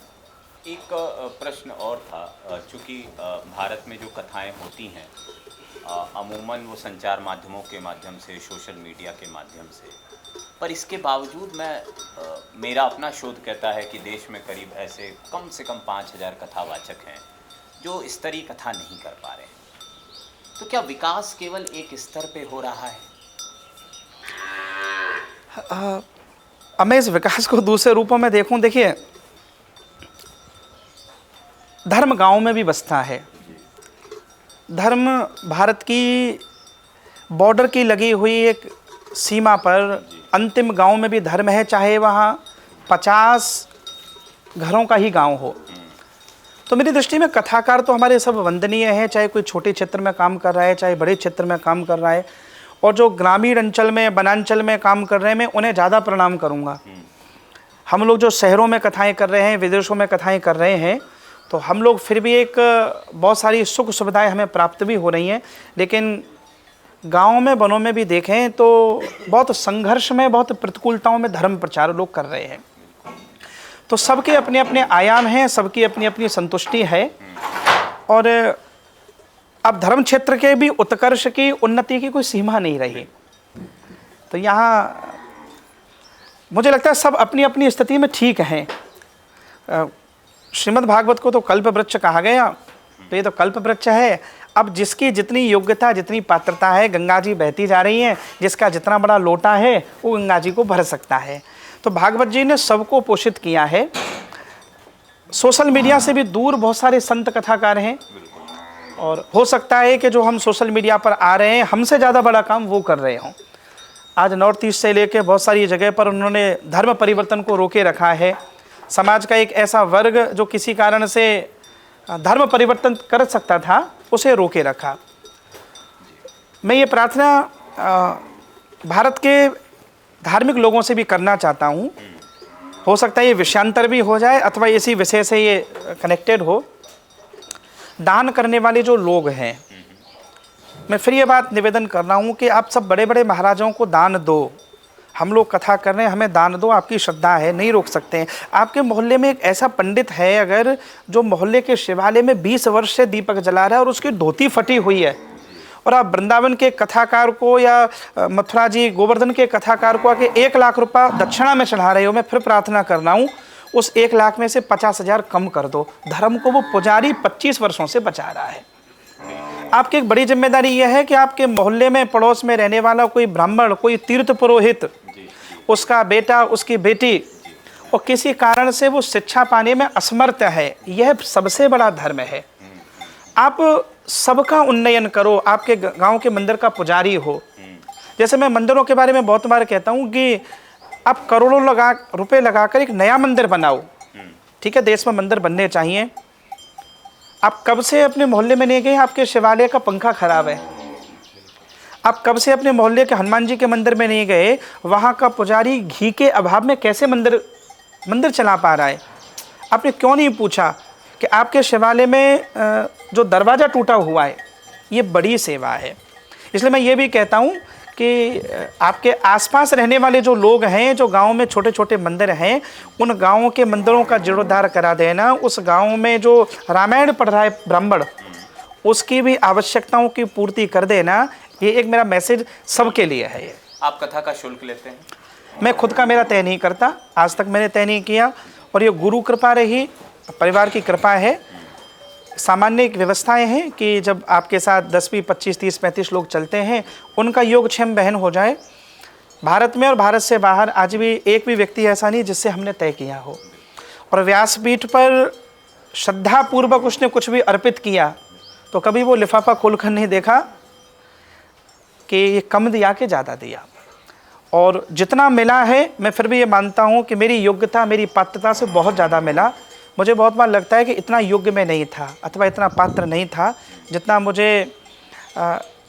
एक प्रश्न और था, चूँकि भारत में जो कथाएं होती हैं अमूमन वो संचार माध्यमों के माध्यम से, सोशल मीडिया के माध्यम से, पर इसके बावजूद मेरा अपना शोध कहता है कि देश में करीब ऐसे कम से कम 5000 कथावाचक हैं जो स्तरीय कथा नहीं कर पा रहे हैं। तो क्या विकास केवल एक स्तर पे हो रहा है? अब मैं इस विकास को दूसरे रूपों में देखूं, देखिए, धर्म गांव में भी बसता है। धर्म भारत की बॉर्डर की लगी हुई एक सीमा पर अंतिम गांव में भी धर्म है, चाहे वहाँ 50 घरों का ही गांव हो। तो मेरी दृष्टि में कथाकार तो हमारे सब वंदनीय हैं, चाहे कोई छोटे क्षेत्र में काम कर रहा है, चाहे बड़े क्षेत्र में काम कर रहा है, और जो ग्रामीण अंचल में, वनांचल में काम कर रहे हैं, मैं उन्हें ज़्यादा प्रणाम करूँगा। हम लोग जो शहरों में कथाएँ कर रहे हैं, विदेशों में कथाएँ कर रहे हैं, तो हम लोग फिर भी एक बहुत सारी सुख सुविधाएं हमें प्राप्त भी हो रही हैं, लेकिन गाँव में, वनों में भी देखें तो बहुत संघर्ष में, बहुत प्रतिकूलताओं में धर्म प्रचार लोग कर रहे हैं। तो सबके अपने अपने आयाम हैं, सबकी अपनी अपनी संतुष्टि है, और अब धर्म क्षेत्र के भी उत्कर्ष की, उन्नति की कोई सीमा नहीं रही। तो यहाँ मुझे लगता है सब अपनी अपनी स्थिति में ठीक हैं। श्रीमद् भागवत को तो कल्प वृक्ष कहा गया, तो ये तो कल्प वृक्ष है। अब जिसकी जितनी योग्यता, जितनी पात्रता है, गंगा जी बहती जा रही हैं, जिसका जितना बड़ा लोटा है वो गंगा जी को भर सकता है। तो भागवत जी ने सबको पोषित किया है। सोशल मीडिया से भी दूर बहुत सारे संत कथाकार हैं, और हो सकता है कि जो हम सोशल मीडिया पर आ रहे हैं हमसे ज़्यादा बड़ा काम वो कर रहे हों। आज नॉर्थ ईस्ट से लेके बहुत सारी जगह पर उन्होंने धर्म परिवर्तन को रोके रखा है। समाज का एक ऐसा वर्ग जो किसी कारण से धर्म परिवर्तन कर सकता था, उसे रोके रखा। मैं ये प्रार्थना भारत के धार्मिक लोगों से भी करना चाहता हूँ। हो सकता है ये विषयांतर भी हो जाए अथवा इसी विषय से ये कनेक्टेड हो। दान करने वाले जो लोग हैं, मैं फिर ये बात निवेदन कर रहा हूँ कि आप सब बड़े बड़े महाराजाओं को दान दो। हम लोग कथा कर रहे हैं, हमें दान दो, आपकी श्रद्धा है, नहीं रोक सकते हैं। आपके मोहल्ले में एक ऐसा पंडित है अगर जो मोहल्ले के शिवालय में 20 वर्ष से दीपक जला रहा है और उसकी धोती फटी हुई है, और आप वृंदावन के कथाकार को या मथुरा जी गोवर्धन के कथाकार को आके 1 लाख रुपया दक्षिणा में चढ़ा रहे हो, मैं फिर प्रार्थना कर रहा हूँ उस 1 लाख में से 50,000 कम कर दो। धर्म को वो पुजारी 25 वर्षों से बचा रहा है। आपकी एक बड़ी जिम्मेदारी यह है कि आपके मोहल्ले में पड़ोस में रहने वाला कोई ब्राह्मण, कोई तीर्थ पुरोहित, उसका बेटा, उसकी बेटी, और किसी कारण से वो शिक्षा पाने में असमर्थ है, यह सबसे बड़ा धर्म है। आप सबका उन्नयन करो। आपके गांव के मंदिर का पुजारी हो। जैसे मैं मंदिरों के बारे में बहुत बार कहता हूँ कि आप करोड़ों रुपए लगाकर एक नया मंदिर बनाओ। ठीक है, देश में मंदिर बनने चाहिए। आप कब से अपने मोहल्ले में नहीं गए, आपके शिवालय का पंखा खराब है। आप कब से अपने मोहल्ले के हनुमान जी के मंदिर में नहीं गए, वहाँ का पुजारी घी के अभाव में कैसे मंदिर चला पा रहा है। आपने क्यों नहीं पूछा कि आपके शिवालय में जो दरवाज़ा टूटा हुआ है, ये बड़ी सेवा है। इसलिए मैं ये भी कहता हूँ कि आपके आसपास रहने वाले जो लोग हैं, जो गांव में छोटे छोटे मंदिर हैं, उन गांवों के मंदिरों का जीर्णोद्धार करा देना। उस गांव में जो रामायण पढ़ रहा है ब्राह्मण, उसकी भी आवश्यकताओं की पूर्ति कर देना। ये एक मेरा मैसेज सबके लिए है। ये आप कथा का शुल्क लेते हैं? मैं खुद का मेरा तय नहीं करता, आज तक मैंने तय नहीं किया, और ये गुरु कृपा रही, परिवार की कृपा है। सामान्य व्यवस्थाएं हैं कि जब आपके साथ 10, 20, 25, 30, 35 लोग चलते हैं, उनका योगक्षेम बहन हो जाए। भारत में और भारत से बाहर आज भी एक भी व्यक्ति ऐसा नहीं जिससे हमने तय किया हो। और व्यासपीठ पर श्रद्धापूर्वक उसने कुछ भी अर्पित किया तो कभी वो लिफाफा खोलकर नहीं देखा कि ये कम दिया कि ज़्यादा दिया। और जितना मिला है, मैं फिर भी ये मानता हूँ कि मेरी योग्यता, मेरी पात्रता से बहुत ज़्यादा मिला। मुझे बहुत बार लगता है कि इतना योग्य मैं नहीं था अथवा इतना पात्र नहीं था जितना मुझे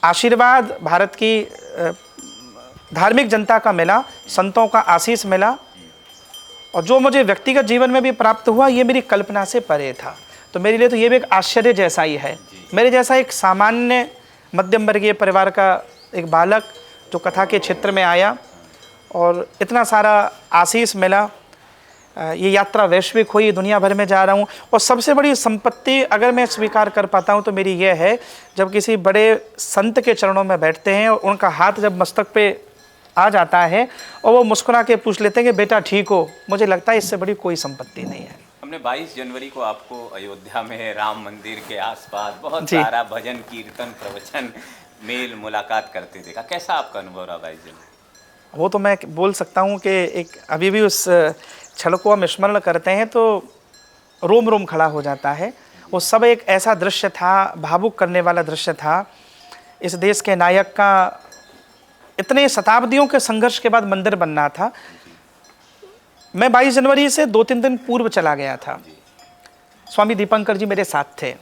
आशीर्वाद भारत की धार्मिक जनता का मिला, संतों का आशीष मिला, और जो मुझे व्यक्तिगत जीवन में भी प्राप्त हुआ ये मेरी कल्पना से परे था। तो मेरे लिए तो ये भी एक आश्चर्य जैसा ही है। मेरे जैसा एक सामान्य मध्यम वर्गीय परिवार का एक बालक जो कथा के क्षेत्र में आया और इतना सारा आशीष मिला। ये यात्रा वैश्विक हुई, दुनिया भर में जा रहा हूँ। और सबसे बड़ी संपत्ति अगर मैं स्वीकार कर पाता हूँ तो मेरी ये है, जब किसी बड़े संत के चरणों में बैठते हैं और उनका हाथ जब मस्तक पे आ जाता है और वो मुस्कुरा के पूछ लेते हैं कि बेटा ठीक हो, मुझे लगता है इससे बड़ी कोई संपत्ति नहीं है। हमने 22 जनवरी को आपको अयोध्या में राम मंदिर के आसपास बहुत सारा भजन, कीर्तन, प्रवचन, मेल मुलाकात करते देखा। कैसा आपका अनुभव रहा 22 जनवरी? वो तो मैं बोल सकता हूँ कि एक अभी भी उस क्षण को हम स्मरण करते हैं तो रोम रोम खड़ा हो जाता है। वो सब एक ऐसा दृश्य था, भावुक करने वाला दृश्य था। इस देश के नायक का इतने शताब्दियों के संघर्ष के बाद मंदिर बनना था। मैं 22 जनवरी से 2-3 दिन पूर्व चला गया था। स्वामी दीपंकर जी मेरे साथ थे।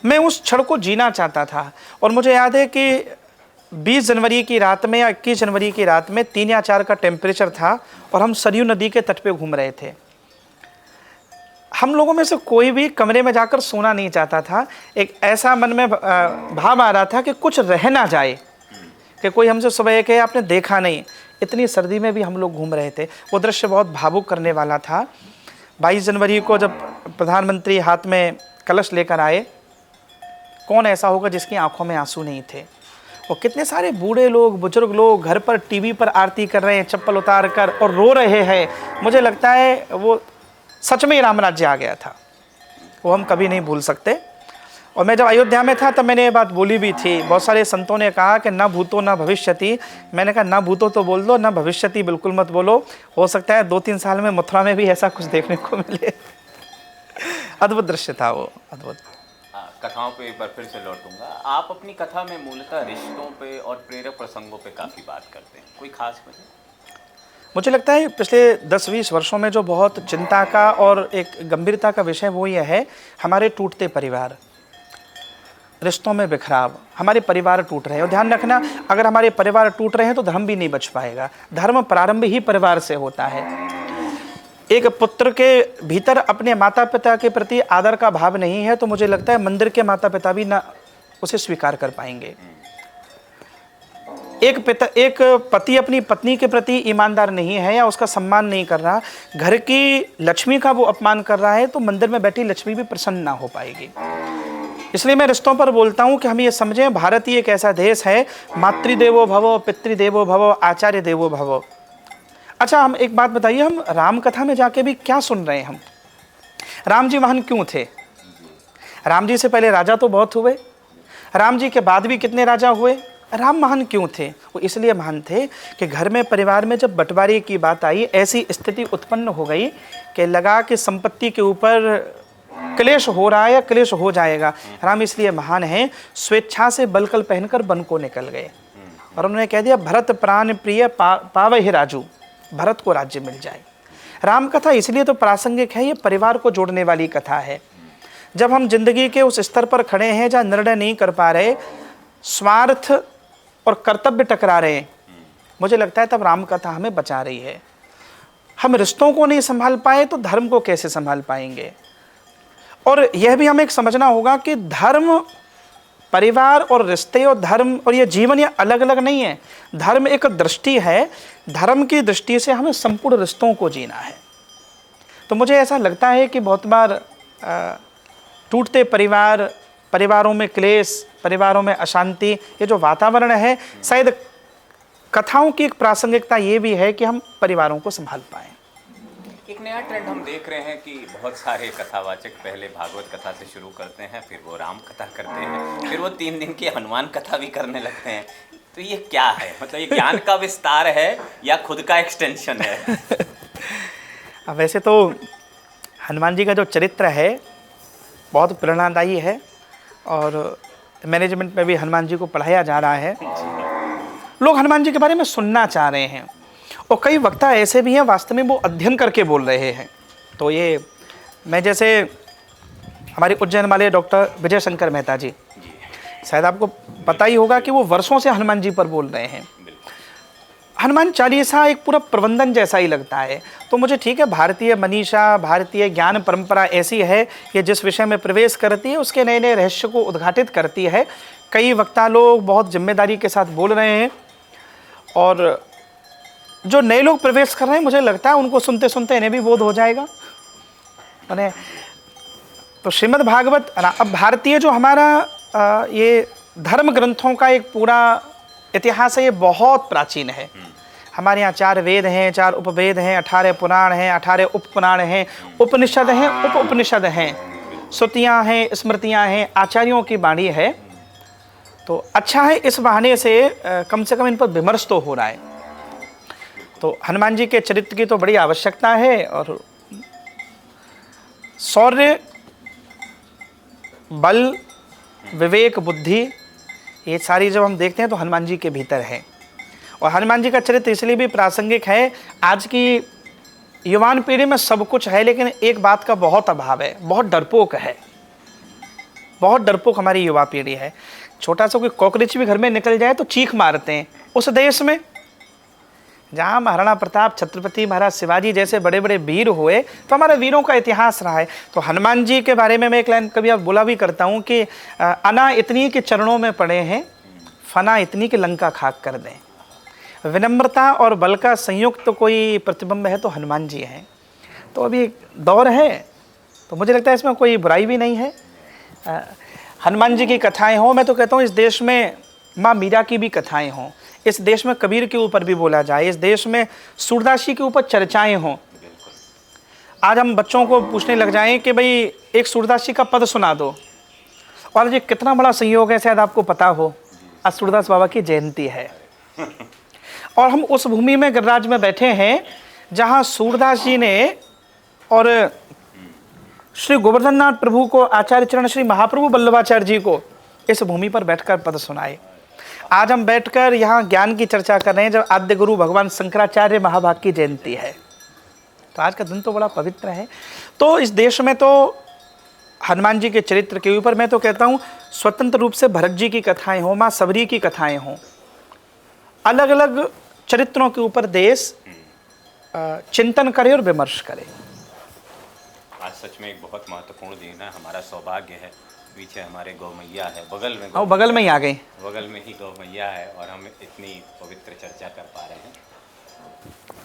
मैं उस क्षण को जीना चाहता था। और मुझे याद है कि 20 जनवरी की रात में या 21 जनवरी की रात में 3 या 4 का टेम्परेचर था और हम सरयू नदी के तट पे घूम रहे थे। हम लोगों में से कोई भी कमरे में जाकर सोना नहीं चाहता था। एक ऐसा मन में भाव आ रहा था कि कुछ रह ना जाए, कि कोई हमसे सुबह कहे आपने देखा नहीं। इतनी सर्दी में भी हम लोग घूम रहे थे। वो दृश्य बहुत भावुक करने वाला था। 22 जनवरी को जब प्रधानमंत्री हाथ में कलश लेकर आए, कौन ऐसा होगा जिसकी आंखों में आंसू नहीं थे। और कितने सारे बूढ़े लोग, बुजुर्ग लोग घर पर टीवी पर आरती कर रहे हैं चप्पल उतार कर और रो रहे हैं। मुझे लगता है वो सच में ही राम राज्य आ गया था। वो हम कभी नहीं भूल सकते। और मैं जब अयोध्या में था तब मैंने ये बात बोली भी थी। बहुत सारे संतों ने कहा कि न भूतो न भविष्यति। मैंने कहा न भूतो तो बोल दो, न भविष्यति बिल्कुल मत बोलो। हो सकता है 2-3 साल में मथुरा में भी ऐसा कुछ देखने को मिले। अद्भुत दृश्य था वो, अद्भुत। कथाओं पे एक बार फिर से लौटूंगा। आप अपनी कथा में मूलतः रिश्तों पे और प्रेरक प्रसंगों पे काफ़ी बात करते हैं, कोई खास वजह? मुझे लगता है पिछले 10-20 वर्षों में जो बहुत चिंता का और एक गंभीरता का विषय वो ये है, हमारे टूटते परिवार, रिश्तों में बिखराव, हमारे परिवार टूट रहे हैं। और ध्यान रखना, अगर हमारे परिवार टूट रहे हैं तो धर्म भी नहीं बच पाएगा। धर्म प्रारंभ ही परिवार से होता है। एक पुत्र के भीतर अपने माता पिता के प्रति आदर का भाव नहीं है तो मुझे लगता है मंदिर के माता पिता भी ना उसे स्वीकार कर पाएंगे। एक पति अपनी पत्नी के प्रति ईमानदार नहीं है या उसका सम्मान नहीं कर रहा, घर की लक्ष्मी का वो अपमान कर रहा है, तो मंदिर में बैठी लक्ष्मी भी प्रसन्न ना हो पाएगी। इसलिए मैं रिश्तों पर बोलता हूँ कि हम ये समझें, भारत ही एक ऐसा देश है, मातृदेवो भव, पितृदेवो भव, आचार्य देवो भव। अच्छा, हम एक बात बताइए, हम राम कथा में जाके भी क्या सुन रहे हैं? हम राम जी महान क्यों थे? राम जी से पहले राजा तो बहुत हुए, राम जी के बाद भी कितने राजा हुए। राम महान क्यों थे? वो इसलिए महान थे कि घर में, परिवार में जब बंटवारे की बात आई, ऐसी स्थिति उत्पन्न हो गई कि लगा कि संपत्ति के ऊपर क्लेश हो रहा है या क्लेश हो जाएगा। राम इसलिए महान है, स्वेच्छा से बलकल पहनकर वन को निकल गए और उन्होंने कह दिया, भरत प्राण प्रिय पावै हे राजू, भरत को राज्य मिल जाए। राम कथा इसलिए तो प्रासंगिक है, ये परिवार को जोड़ने वाली कथा है। जब हम जिंदगी के उस स्तर पर खड़े हैं जहाँ निर्णय नहीं कर पा रहे, स्वार्थ और कर्तव्य टकरा रहे हैं, मुझे लगता है तब राम कथा हमें बचा रही है। हम रिश्तों को नहीं संभाल पाए तो धर्म को कैसे संभाल पाएंगे? और यह भी हमें एक समझना होगा कि धर्म, परिवार और रिश्ते और धर्म और ये जीवन, ये अलग अलग नहीं है। धर्म एक दृष्टि है, धर्म की दृष्टि से हमें संपूर्ण रिश्तों को जीना है। तो मुझे ऐसा लगता है कि बहुत बार टूटते परिवार, परिवारों में क्लेश, परिवारों में अशांति, ये जो वातावरण है, शायद कथाओं की एक प्रासंगिकता ये भी है कि हम परिवारों को संभाल पाएँ। एक नया ट्रेंड हम देख रहे हैं कि बहुत सारे कथावाचक पहले भागवत कथा से शुरू करते हैं, फिर वो राम कथा करते हैं, फिर वो 3 दिन की हनुमान कथा भी करने लगते हैं। तो ये क्या है? मतलब ये ज्ञान का विस्तार है या खुद का एक्सटेंशन है? वैसे तो हनुमान जी का जो चरित्र है बहुत प्रेरणादायी है और मैनेजमेंट में भी हनुमान जी को पढ़ाया जा रहा है। लोग हनुमान जी के बारे में सुनना चाह रहे हैं और कई वक्ता ऐसे भी हैं वास्तव में वो अध्ययन करके बोल रहे हैं। तो ये मैं, जैसे हमारे उज्जैन वाले डॉक्टर विजय शंकर मेहता जी, शायद आपको पता ही होगा कि वो वर्षों से हनुमान जी पर बोल रहे हैं। हनुमान चालीसा एक पूरा प्रबंधन जैसा ही लगता है। तो मुझे ठीक है, भारतीय मनीषा, भारतीय ज्ञान परंपरा ऐसी है कि जिस विषय में प्रवेश करती है उसके नए नए रहस्य को उद्घाटित करती है। कई वक्ता लोग बहुत जिम्मेदारी के साथ बोल रहे हैं और जो नए लोग प्रवेश कर रहे हैं, मुझे लगता है उनको सुनते सुनते इन्हें भी बोध हो जाएगा। मैंने तो श्रीमद् भागवत, अब भारतीय जो हमारा ये धर्म ग्रंथों का एक पूरा इतिहास है, ये बहुत प्राचीन है। हमारे यहाँ 4 वेद हैं, 4 उपवेद हैं, 18 पुराण हैं, 18 उपपुराण हैं, उपनिषद हैं, उप उपनिषद हैं, श्रुतियाँ हैं, स्मृतियाँ हैं, आचार्यों की वाणी है। तो अच्छा है, इस बहाने से कम इन पर विमर्श तो हो रहा है। तो हनुमान जी के चरित्र की तो बड़ी आवश्यकता है और शौर्य, बल, विवेक, बुद्धि, ये सारी जब हम देखते हैं तो हनुमान जी के भीतर है। और हनुमान जी का चरित्र इसलिए भी प्रासंगिक है, आज की युवान पीढ़ी में सब कुछ है लेकिन एक बात का बहुत अभाव है, बहुत डरपोक है, बहुत डरपोक हमारी युवा पीढ़ी है। छोटा सा कोई कॉकरोच भी घर में निकल जाए तो चीख मारते हैं। उस देश में जहाँ महाराणा प्रताप, छत्रपति महाराज शिवाजी जैसे बड़े बड़े वीर हुए, तो हमारे वीरों का इतिहास रहा है। तो हनुमान जी के बारे में मैं एक लाइन कभी अब बोला भी करता हूँ कि अना इतनी के चरणों में पड़े हैं, फना इतनी कि लंका खाक कर दें। विनम्रता और बल का संयुक्त तो कोई प्रतिबिंब है तो हनुमान जी हैं। तो अभी दौर है तो मुझे लगता है इसमें कोई बुराई भी नहीं है। हनुमान जी की कथाएँ हों, मैं तो कहता हूँ इस देश में माँ मीरा की भी कथाएँ हों, इस देश में कबीर के ऊपर भी बोला जाए, इस देश में सूरदास जी के ऊपर चर्चाएं हों। आज हम बच्चों को पूछने लग जाएं कि भाई एक सूरदास जी का पद सुना दो और ये कितना बड़ा संयोग है, शायद आपको पता हो, आज सूरदास बाबा की जयंती है और हम उस भूमि में गिरिराज में बैठे हैं जहाँ सूरदास जी ने और श्री गोवर्धन नाथ प्रभु को, आचार्य चरण श्री महाप्रभु वल्लभाचार्य जी को इस भूमि पर बैठकर पद सुनाए। आज हम बैठकर यहाँ ज्ञान की चर्चा कर रहे हैं जब आद्य गुरु भगवान शंकराचार्य महाभाग की जयंती है। तो आज का दिन तो बड़ा पवित्र है। तो इस देश में तो हनुमान जी के चरित्र के ऊपर मैं तो कहता हूँ स्वतंत्र रूप से भरत जी की कथाएं हों, माँ सबरी की कथाएं हों, अलग अलग चरित्रों के ऊपर देश चिंतन करे और विमर्श करे। आज सच में एक बहुत महत्वपूर्ण दिन है। हमारा सौभाग्य है, पीछे हमारे गौ मैया है, बगल में बगल में ही आ गई, बगल में ही गौ मैया है और हम इतनी पवित्र चर्चा कर पा रहे हैं।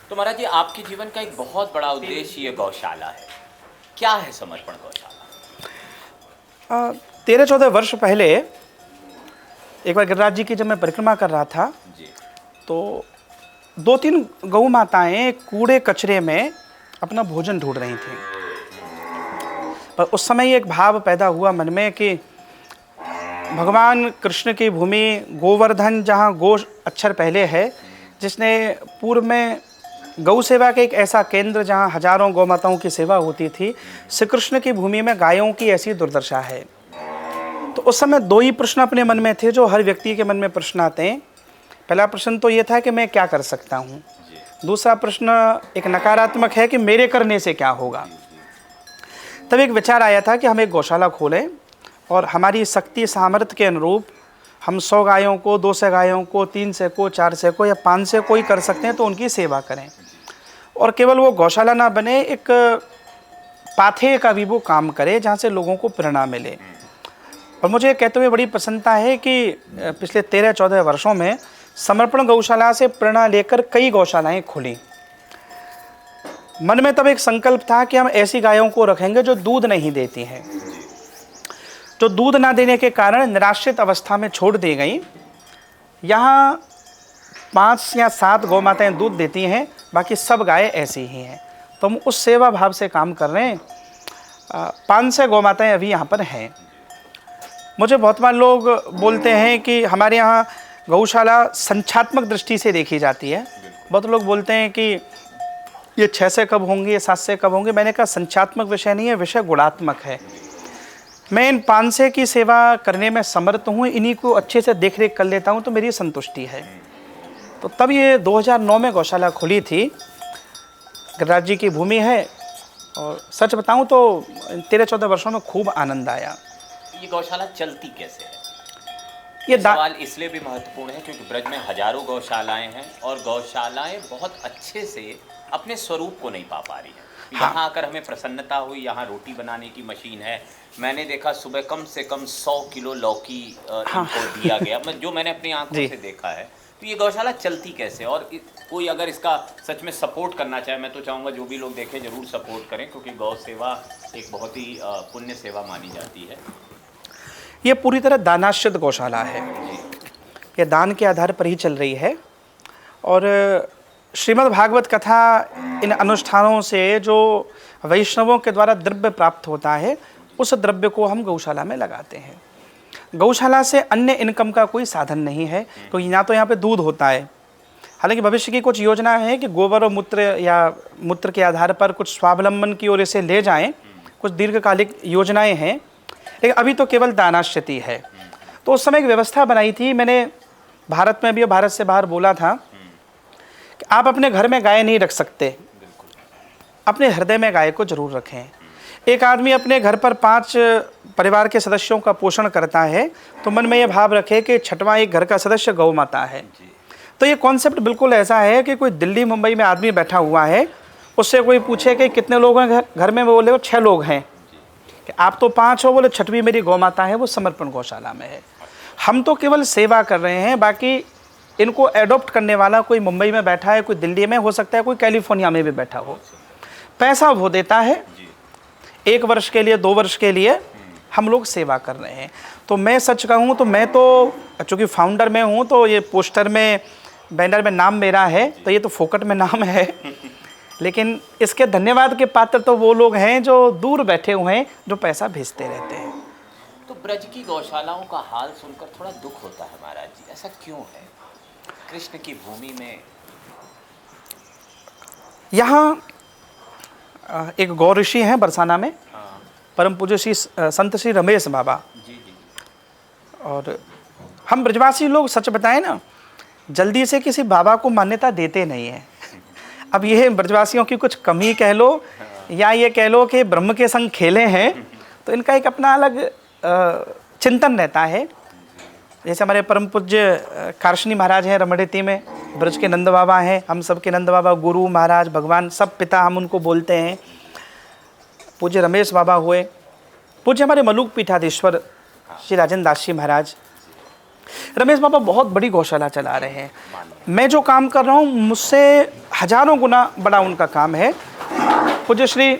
तो महाराज जी, आपके जीवन का एक बहुत बड़ा उद्देश्य ये गौशाला है। क्या है समर्पण गौशाला? 13-14 वर्ष पहले एक बार गिरिराज जी की जब मैं परिक्रमा कर रहा था जी, तो 2-3 गौ माताएं कूड़े कचरे में अपना भोजन ढूंढ रही थी। पर उस समय एक भाव पैदा हुआ मन में कि भगवान कृष्ण की भूमि गोवर्धन, जहाँ गो अक्षर पहले है, जिसने पूर्व में गौ सेवा के एक ऐसा केंद्र जहाँ हजारों गौ माताओं की सेवा होती थी, श्री कृष्ण की भूमि में गायों की ऐसी दुर्दशा है। तो उस समय 2 ही प्रश्न अपने मन में थे जो हर व्यक्ति के मन में प्रश्न आते हैं। पहला प्रश्न तो ये था कि मैं क्या कर सकता हूँ, दूसरा प्रश्न एक नकारात्मक है कि मेरे करने से क्या होगा। तब एक विचार आया था कि हम एक गौशाला खोलें और हमारी शक्ति सामर्थ्य के अनुरूप हम 100 गायों को, 200 गायों को, 300 को, 400 को या 500 को ही कर सकते हैं, तो उनकी सेवा करें। और केवल वो गौशाला ना बने, एक पाथेय का भी वो काम करे जहाँ से लोगों को प्रेरणा मिले। और मुझे कहते हुए बड़ी प्रसन्नता है कि पिछले 13-14 वर्षों में समर्पण गौशाला से प्रेरणा लेकर कई गौशालाएं खुली। मन में तब एक संकल्प था कि हम ऐसी गायों को रखेंगे जो दूध नहीं देती हैं, जो दूध ना देने के कारण निराश्रित अवस्था में छोड़ दी गई। यहाँ 5 या 7 गौ माताएँ दूध देती हैं, बाकी सब गायें ऐसी ही हैं। तो हम उस सेवा भाव से काम कर रहे हैं। 500 गौ माताएँ अभी यहाँ पर हैं। मुझे बहुत बार लोग बोलते हैं कि हमारे यहाँ गौशाला संख्यात्मक दृष्टि से देखी जाती है। बहुत लोग बोलते हैं कि ये 600 कब होंगे, ये 700 कब होंगे। मैंने कहा संख्यात्मक विषय नहीं है, विषय गुणात्मक है। मैं इन 500 की सेवा करने में समर्थ हूँ, इन्हीं को अच्छे से देख रेख कर लेता हूँ, तो मेरी संतुष्टि है। तो तब ये 2009 में गौशाला खुली थी। गिरिराज जी की भूमि है और सच बताऊँ तो 13-14 वर्षों में खूब आनंद आया। ये गौशाला चलती कैसे है? ये सवाल इसलिए भी महत्वपूर्ण है क्योंकि ब्रज में हजारों गौशालाएं हैं और गौशालाएं बहुत अच्छे से अपने स्वरूप को नहीं पा रही है। हाँ। यहाँ आकर हमें प्रसन्नता हुई। यहाँ रोटी बनाने की मशीन है। मैंने देखा सुबह कम से कम 100 किलो लौकी इनको दिया गया, जो मैंने अपनी आंखों से देखा है। तो ये गौशाला चलती कैसे? और कोई अगर इसका सच में सपोर्ट करना चाहे, मैं तो चाहूँगा जो भी लोग देखें जरूर सपोर्ट करें, क्योंकि गौ सेवा एक बहुत ही पुण्य सेवा मानी जाती है। ये पूरी तरह दानाश्रित गौशाला है। ये दान के आधार पर ही चल रही है। और श्रीमद् भागवत कथा इन अनुष्ठानों से जो वैष्णवों के द्वारा द्रव्य प्राप्त होता है, उस द्रव्य को हम गौशाला में लगाते हैं। गौशाला से अन्य इनकम का कोई साधन नहीं है, क्योंकि ना तो यहाँ पे दूध होता है। हालांकि भविष्य की कुछ योजना है कि गोबर और मूत्र या मूत्र के आधार पर कुछ स्वावलंबन की ओर इसे ले जाएं, कुछ दीर्घकालिक योजनाएं हैं, लेकिन अभी तो केवल दानाश्रिति है। तो उस समय एक व्यवस्था बनाई थी। मैंने भारत में भी और भारत से बाहर बोला था कि आप अपने घर में गाय नहीं रख सकते, अपने हृदय में गाय को जरूर रखें। एक आदमी अपने घर पर 5 परिवार के सदस्यों का पोषण करता है, तो मन में ये भाव रखे कि 6वां एक घर का सदस्य गौ माता है। तो ये कॉन्सेप्ट बिल्कुल ऐसा है कि कोई दिल्ली मुंबई में आदमी बैठा हुआ है, उससे कोई पूछे कि कितने लोग हैं घर में, बोले वो 6 लोग हैं। कि आप तो 5 हो, बोले 6वीं मेरी गौ माता है, वो समर्पण गौशाला में है। हम तो केवल सेवा कर रहे हैं, बाकी इनको एडॉप्ट करने वाला कोई मुंबई में बैठा है, कोई दिल्ली में हो सकता है, कोई कैलिफोर्निया में भी बैठा हो। पैसा वो देता है, 1 वर्ष के लिए 2 वर्ष के लिए हम लोग सेवा कर रहे हैं। तो मैं सच कहूँ तो मैं तो चूँकि फाउंडर में हूँ, तो ये पोस्टर में बैनर में नाम मेरा है, तो ये तो फोकट में नाम है, लेकिन इसके धन्यवाद के पात्र तो वो लोग हैं जो दूर बैठे हुए हैं, जो पैसा भेजते रहते हैं। तो ब्रज की गौशालाओं का हाल सुनकर थोड़ा दुख होता है महाराज जी, ऐसा क्यों है? कृष्ण की भूमि में यहाँ एक गौ ऋषि हैं बरसाना में, हाँ, परम पूज्य श्री संत श्री रमेश बाबा। जी जी, और हम ब्रजवासी लोग सच बताएं ना, जल्दी से किसी बाबा को मान्यता देते नहीं हैं। अब ये ब्रजवासियों की कुछ कमी कह लो या ये कह लो कि ब्रह्म के संग खेले हैं, तो इनका एक अपना अलग चिंतन रहता है। जैसे हमारे परम पूज्य कारशनी महाराज हैं रमणीति में, ब्रज के नंद बाबा हैं, हम सब के नंद बाबा, गुरु महाराज भगवान सब पिता हम उनको बोलते हैं। पूज्य रमेश बाबा हुए, पूज्य हमारे मलुक पीठाधीश्वर श्री राजेंद्र दास जी महाराज। रमेश बाबा बहुत बड़ी गौशाला चला रहे हैं। मैं जो काम कर रहा हूँ मुझसे हजारों गुना बड़ा उनका काम है। पूज्य श्री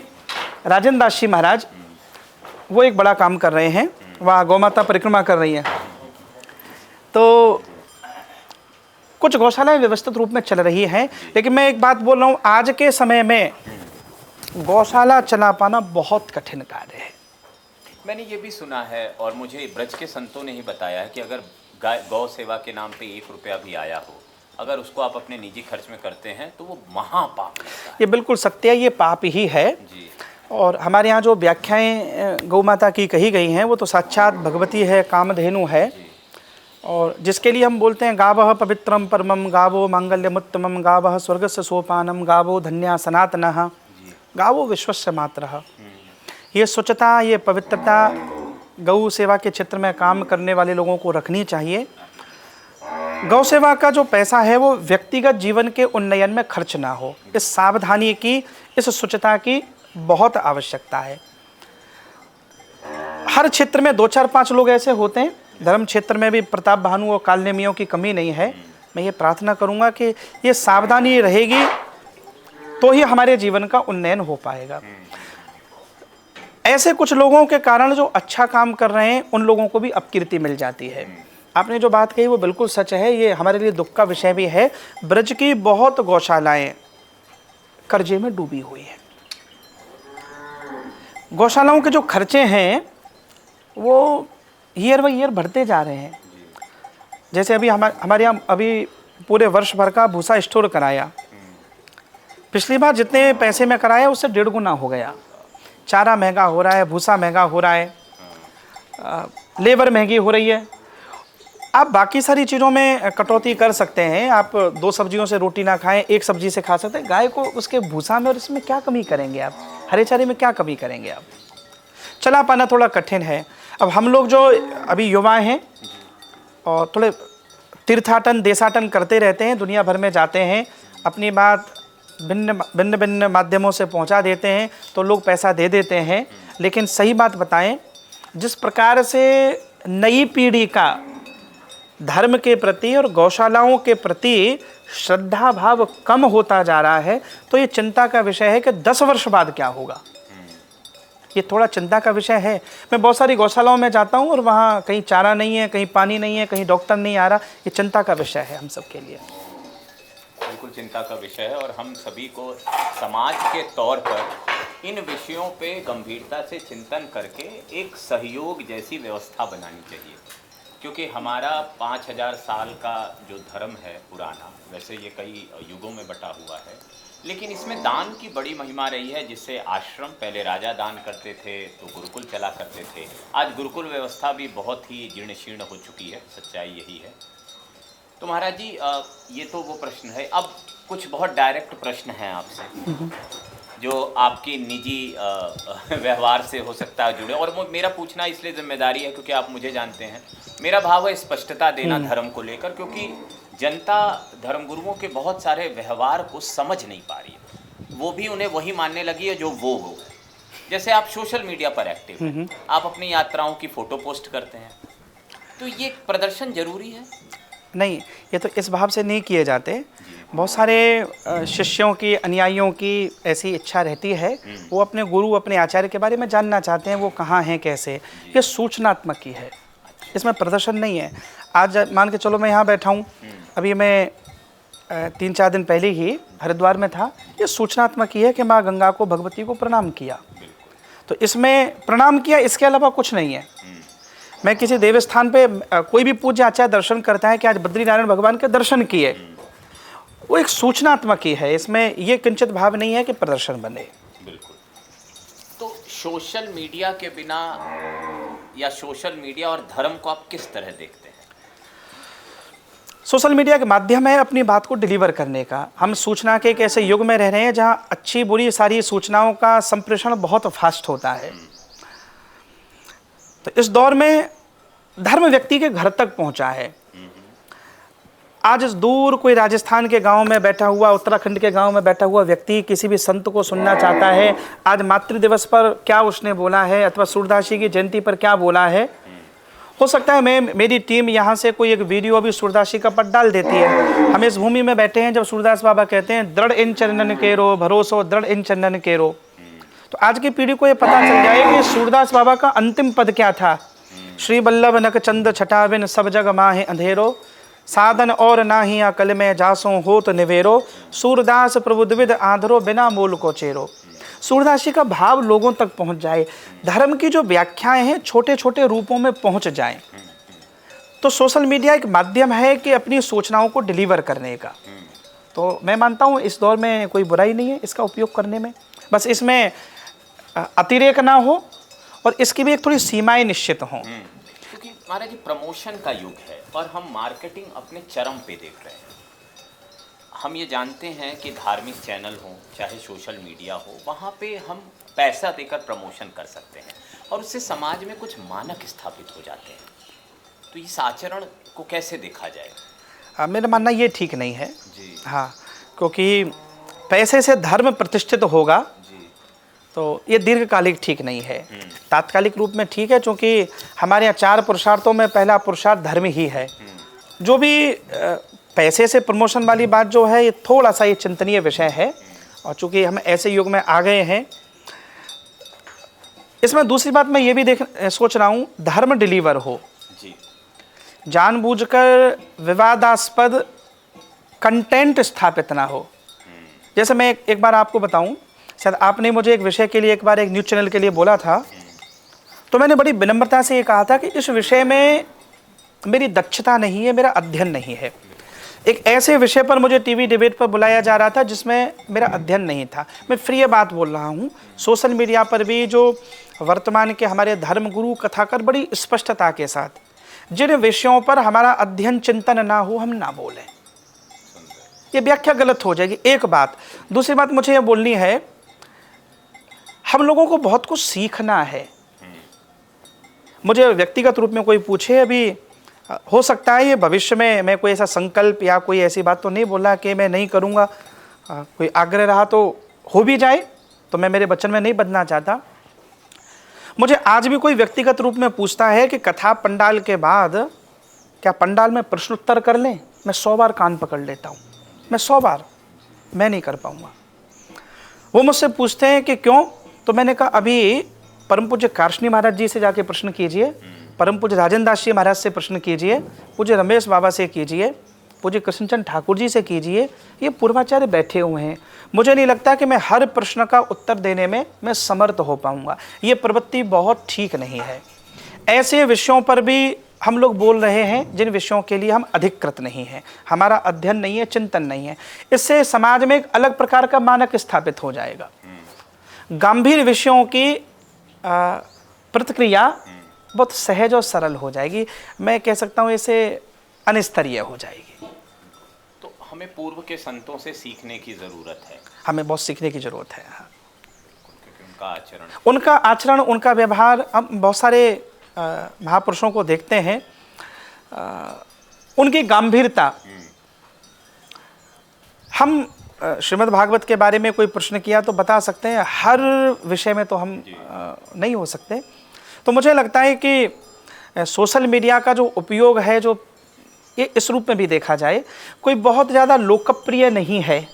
राजेंद्र दास जी महाराज वो एक बड़ा काम कर रहे हैं, वहाँ गौ माता परिक्रमा कर रही हैं। तो कुछ गौशालाएं व्यवस्थित रूप में चल रही हैं, लेकिन मैं एक बात बोल रहा हूँ, आज के समय में गौशाला चला पाना बहुत कठिन कार्य है। मैंने ये भी सुना है और मुझे ब्रज के संतों ने ही बताया है कि अगर गौ सेवा के नाम पे 1 रुपया भी आया हो, अगर उसको आप अपने निजी खर्च में करते हैं तो वो महापाप लगता है। ये बिल्कुल सत्य है, ये पाप ही है जी। और हमारे यहाँ जो व्याख्याएं गौ माता की कही गई हैं वो तो साक्षात भगवती है, कामधेनु है। और जिसके लिए हम बोलते हैं गावः पवित्रम परमम, गावो मांगल्यमुत्तमम, गावः स्वर्गस्य सोपानम, गावो धन्या सनातनः, गावो विश्वस्य मातरः। ये स्वच्छता, ये पवित्रता गौ सेवा के क्षेत्र में काम करने वाले लोगों को रखनी चाहिए। गौ सेवा का जो पैसा है वो व्यक्तिगत जीवन के उन्नयन में खर्च ना हो, इस सावधानी की, इस स्वच्छता की बहुत आवश्यकता है। हर क्षेत्र में 2, 4, 5 लोग ऐसे होते हैं। धर्म क्षेत्र में भी प्रताप भानु और कालनेमियों की कमी नहीं है। मैं ये प्रार्थना करूंगा कि ये सावधानी रहेगी तो ही हमारे जीवन का उन्नयन हो पाएगा। ऐसे कुछ लोगों के कारण जो अच्छा काम कर रहे हैं उन लोगों को भी अपकीर्ति मिल जाती है। आपने जो बात कही वो बिल्कुल सच है, ये हमारे लिए दुख का विषय भी है। ब्रज की बहुत गौशालाएं कर्जे में डूबी हुई हैं। गौशालाओं के जो खर्चे हैं वो ईयर बाई ईयर बढ़ते जा रहे हैं। जैसे अभी हमारे यहाँ अभी पूरे वर्ष भर का भूसा स्टोर कराया, पिछली बार जितने पैसे में कराया उससे 1.5 गुना हो गया। चारा महंगा हो रहा है, भूसा महंगा हो रहा है, लेबर महंगी हो रही है। आप बाकी सारी चीज़ों में कटौती कर सकते हैं, आप 2 सब्जियों से रोटी ना खाएं, 1 सब्जी से खा सकते हैं। गाय को उसके भूसा में और इसमें क्या कमी करेंगे आप, हरे चारे में क्या कमी करेंगे आप। चला पाना थोड़ा कठिन है। अब हम लोग जो अभी युवा हैं और थोड़े तीर्थाटन देशाटन करते रहते हैं, दुनिया भर में जाते हैं, अपनी बात भिन्न भिन्न माध्यमों से पहुंचा देते हैं तो लोग पैसा दे देते हैं। लेकिन सही बात बताएं, जिस प्रकार से नई पीढ़ी का धर्म के प्रति और गौशालाओं के प्रति श्रद्धा भाव कम होता जा रहा है, तो ये चिंता का विषय है कि 10 वर्ष बाद क्या होगा। ये थोड़ा चिंता का विषय है। मैं बहुत सारी गौशालाओं में जाता हूँ और वहाँ कहीं चारा नहीं है, कहीं पानी नहीं है, कहीं डॉक्टर नहीं आ रहा। ये चिंता का विषय है हम सब के लिए। बिल्कुल चिंता का विषय है और हम सभी को समाज के तौर पर इन विषयों पे गंभीरता से चिंतन करके एक सहयोग जैसी व्यवस्था बनानी चाहिए। क्योंकि हमारा 5000 साल का जो धर्म है पुराना, वैसे ये कई युगों में बटा हुआ है, लेकिन इसमें दान की बड़ी महिमा रही है। जिससे आश्रम, पहले राजा दान करते थे तो गुरुकुल चला करते थे, आज गुरुकुल व्यवस्था भी बहुत ही जीर्ण शीर्ण हो चुकी है, सच्चाई यही है। तो महाराज जी ये तो वो प्रश्न है। अब कुछ बहुत डायरेक्ट प्रश्न हैं आपसे जो आपकी निजी व्यवहार से हो सकता है जुड़े, और वो मेरा पूछना इसलिए जिम्मेदारी है क्योंकि आप मुझे जानते हैं। मेरा भाव है स्पष्टता देना धर्म को लेकर, क्योंकि जनता धर्मगुरुओं के बहुत सारे व्यवहार को समझ नहीं पा रही है। वो भी उन्हें वही मानने लगी है जो वो हो। जैसे आप सोशल मीडिया पर एक्टिव हैं, आप अपनी यात्राओं की फ़ोटो पोस्ट करते हैं, तो ये प्रदर्शन जरूरी है? नहीं, ये तो इस भाव से नहीं किए जाते। बहुत सारे शिष्यों की, अनुयायियों की ऐसी इच्छा रहती है, वो अपने गुरु, अपने आचार्य के बारे में जानना चाहते हैं, वो कहाँ हैं, कैसे। ये सूचनात्मक ही है, इसमें प्रदर्शन नहीं है। आज मान के चलो मैं यहाँ बैठा हूँ, अभी मैं 3-4 दिन पहले ही हरिद्वार में था। ये सूचनात्मक ही है कि माँ गंगा को, भगवती को प्रणाम किया, तो इसमें प्रणाम किया, इसके अलावा कुछ नहीं है। मैं किसी देवस्थान पे कोई भी पूज्य आचार्य दर्शन करता है कि आज बद्रीनारायण भगवान के दर्शन किए, वो एक सूचनात्मक ही है, इसमें ये किंचित भाव नहीं है कि प्रदर्शन बने। बिल्कुल। तो सोशल मीडिया के बिना या सोशल मीडिया और धर्म को आप किस तरह देखते हैं? सोशल मीडिया के माध्यम है अपनी बात को डिलीवर करने का। हम सूचना के एक ऐसे युग में रह रहे हैं जहाँ अच्छी बुरी सारी सूचनाओं का संप्रेषण बहुत फास्ट होता है। तो इस दौर में धर्म व्यक्ति के घर तक पहुंचा है। आज इस दूर कोई राजस्थान के गांव में बैठा हुआ, उत्तराखंड के गांव में बैठा हुआ व्यक्ति किसी भी संत को सुनना चाहता है, आज मातृ दिवस पर क्या उसने बोला है अथवा सूरदास जी की जयंती पर क्या बोला है। हो सकता है मेरी टीम यहाँ से कोई एक वीडियो अभी सूरदास जी का पट डाल देती है। हम इस भूमि में बैठे हैं जब सूरदास बाबा कहते हैं दृढ़ इन चरणन केरो भरोसो दृढ़ इन चरणन केरो, तो आज की पीढ़ी को ये पता चल जाए कि सूरदास बाबा का अंतिम पद क्या था। श्री वल्लभ नक चंद छटाविन सब जग माहे अंधेरो, साधन और नाही अकल में जासों होत निवेरो, सूरदास प्रभुद्विद आधरो बिना मूल को चेरो। सूरदास जी का भाव लोगों तक पहुंच जाए, धर्म की जो व्याख्याएं हैं छोटे छोटे रूपों में पहुंच जाएं। तो सोशल मीडिया एक माध्यम है कि अपनी सूचनाओं को डिलीवर करने का। तो मैं मानता हूं इस दौर में कोई बुराई नहीं है इसका उपयोग करने में, बस इसमें अतिरेक ना हो और इसकी भी एक थोड़ी सीमाएं निश्चित हों। क्योंकि महाराज जी प्रमोशन का युग है और हम मार्केटिंग अपने चरम पे देख रहे हैं। हम ये जानते हैं कि धार्मिक चैनल हो चाहे सोशल मीडिया हो, वहाँ पे हम पैसा देकर प्रमोशन कर सकते हैं और उससे समाज में कुछ मानक स्थापित हो जाते हैं। तो इस आचरण को कैसे देखा जाए? मेरा मानना ये ठीक नहीं है जी। हाँ, क्योंकि पैसे से धर्म प्रतिष्ठित होगा तो ये दीर्घकालिक ठीक नहीं है। तात्कालिक रूप में ठीक है, क्योंकि हमारे यहाँ 4 पुरुषार्थों में पहला पुरुषार्थ धर्म ही है। जो भी पैसे से प्रमोशन वाली बात जो है ये थोड़ा सा ये चिंतनीय विषय है, और चूंकि हम ऐसे युग में आ गए हैं। इसमें दूसरी बात मैं ये भी सोच रहा हूँ धर्म डिलीवर हो जी। जानबूझकर विवादास्पद कंटेंट स्थापित ना हो। जैसे मैं एक बार आपको बताऊं, शायद आपने मुझे एक विषय के लिए एक बार एक न्यूज़ चैनल के लिए बोला था, तो मैंने बड़ी विनम्रता से ये कहा था कि इस विषय में मेरी दक्षता नहीं है, मेरा अध्ययन नहीं है। एक ऐसे विषय पर मुझे टीवी डिबेट पर बुलाया जा रहा था जिसमें मेरा अध्ययन नहीं था। मैं फ्री बात बोल रहा हूँ। सोशल मीडिया पर भी जो वर्तमान के हमारे धर्मगुरु कथाकार बड़ी स्पष्टता के साथ जिन विषयों पर हमारा अध्ययन चिंतन ना हो हम ना बोलें, ये व्याख्या गलत हो जाएगी। एक बात। दूसरी बात मुझे ये बोलनी है, हम लोगों को बहुत कुछ सीखना है। मुझे व्यक्तिगत रूप में कोई पूछे, अभी हो सकता है ये भविष्य में मैं कोई ऐसा संकल्प या कोई ऐसी बात तो नहीं बोला कि मैं नहीं करूँगा, कोई आग्रह रहा तो हो भी जाए, तो मैं मेरे वचन में नहीं बदलना चाहता। मुझे आज भी कोई व्यक्तिगत रूप में पूछता है कि कथा पंडाल के बाद क्या पंडाल में प्रश्नोत्तर कर लें, मैं 100 बार कान पकड़ लेता हूँ। मैं 100 बार मैं नहीं कर पाऊँगा। वो मुझसे पूछते हैं कि क्यों, तो मैंने कहा अभी परम पूज्य कारशनी महाराज जी से जाके प्रश्न कीजिए, परम पूज्य राजेंद्र दास जी महाराज से प्रश्न कीजिए, पूज्य रमेश बाबा से कीजिए, पूज्य कृष्णचंद ठाकुर जी से कीजिए। ये पूर्वाचार्य बैठे हुए हैं। मुझे नहीं लगता कि मैं हर प्रश्न का उत्तर देने में मैं समर्थ हो पाऊंगा। ये प्रवृत्ति बहुत ठीक नहीं है। ऐसे विषयों पर भी हम लोग बोल रहे हैं जिन विषयों के लिए हम अधिकृत नहीं हैं, हमारा अध्ययन नहीं है, चिंतन नहीं है। इससे समाज में एक अलग प्रकार का मानक स्थापित हो जाएगा। गंभीर विषयों की प्रतिक्रिया बहुत सहज और सरल हो जाएगी। मैं कह सकता हूँ इसे अनिस्तरीय हो जाएगी। तो हमें पूर्व के संतों से सीखने की ज़रूरत है। हमें बहुत सीखने की ज़रूरत है। हाँ। क्योंकि उनका आचरण, उनका व्यवहार, हम बहुत सारे महापुरुषों को देखते हैं, उनकी गंभीरता। हम श्रीमद् भागवत के बारे में कोई प्रश्न किया तो बता सकते हैं, हर विषय में तो हम नहीं हो सकते। तो मुझे लगता है कि सोशल मीडिया का जो उपयोग है, जो ये इस रूप में भी देखा जाए, कोई बहुत ज़्यादा लोकप्रिय नहीं है।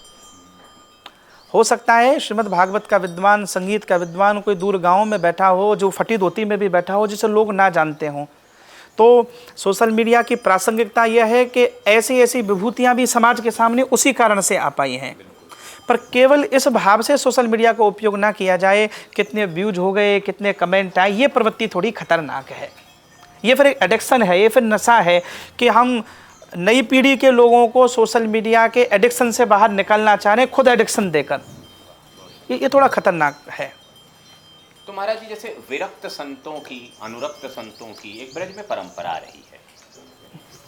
हो सकता है श्रीमद् भागवत का विद्वान, संगीत का विद्वान कोई दूर गांव में बैठा हो, जो फटी धोती में भी बैठा हो, जिसे लोग ना जानते हों। तो सोशल मीडिया की प्रासंगिकता यह है कि ऐसी ऐसी विभूतियां भी समाज के सामने उसी कारण से आ पाई हैं। पर केवल इस भाव से सोशल मीडिया का उपयोग ना किया जाए, कितने व्यूज हो गए, कितने कमेंट आए, ये प्रवृत्ति थोड़ी खतरनाक है। ये फिर एक एडिक्शन है, ये फिर नशा है कि हम नई पीढ़ी के लोगों को सोशल मीडिया के एडिक्शन से बाहर निकलना चाह रहे हैं, खुद एडिक्शन देकर। ये थोड़ा खतरनाक है। तो महाराज जी, जैसे विरक्त संतों की, अनुरक्त संतों की एक ब्रज में परंपरा रही है,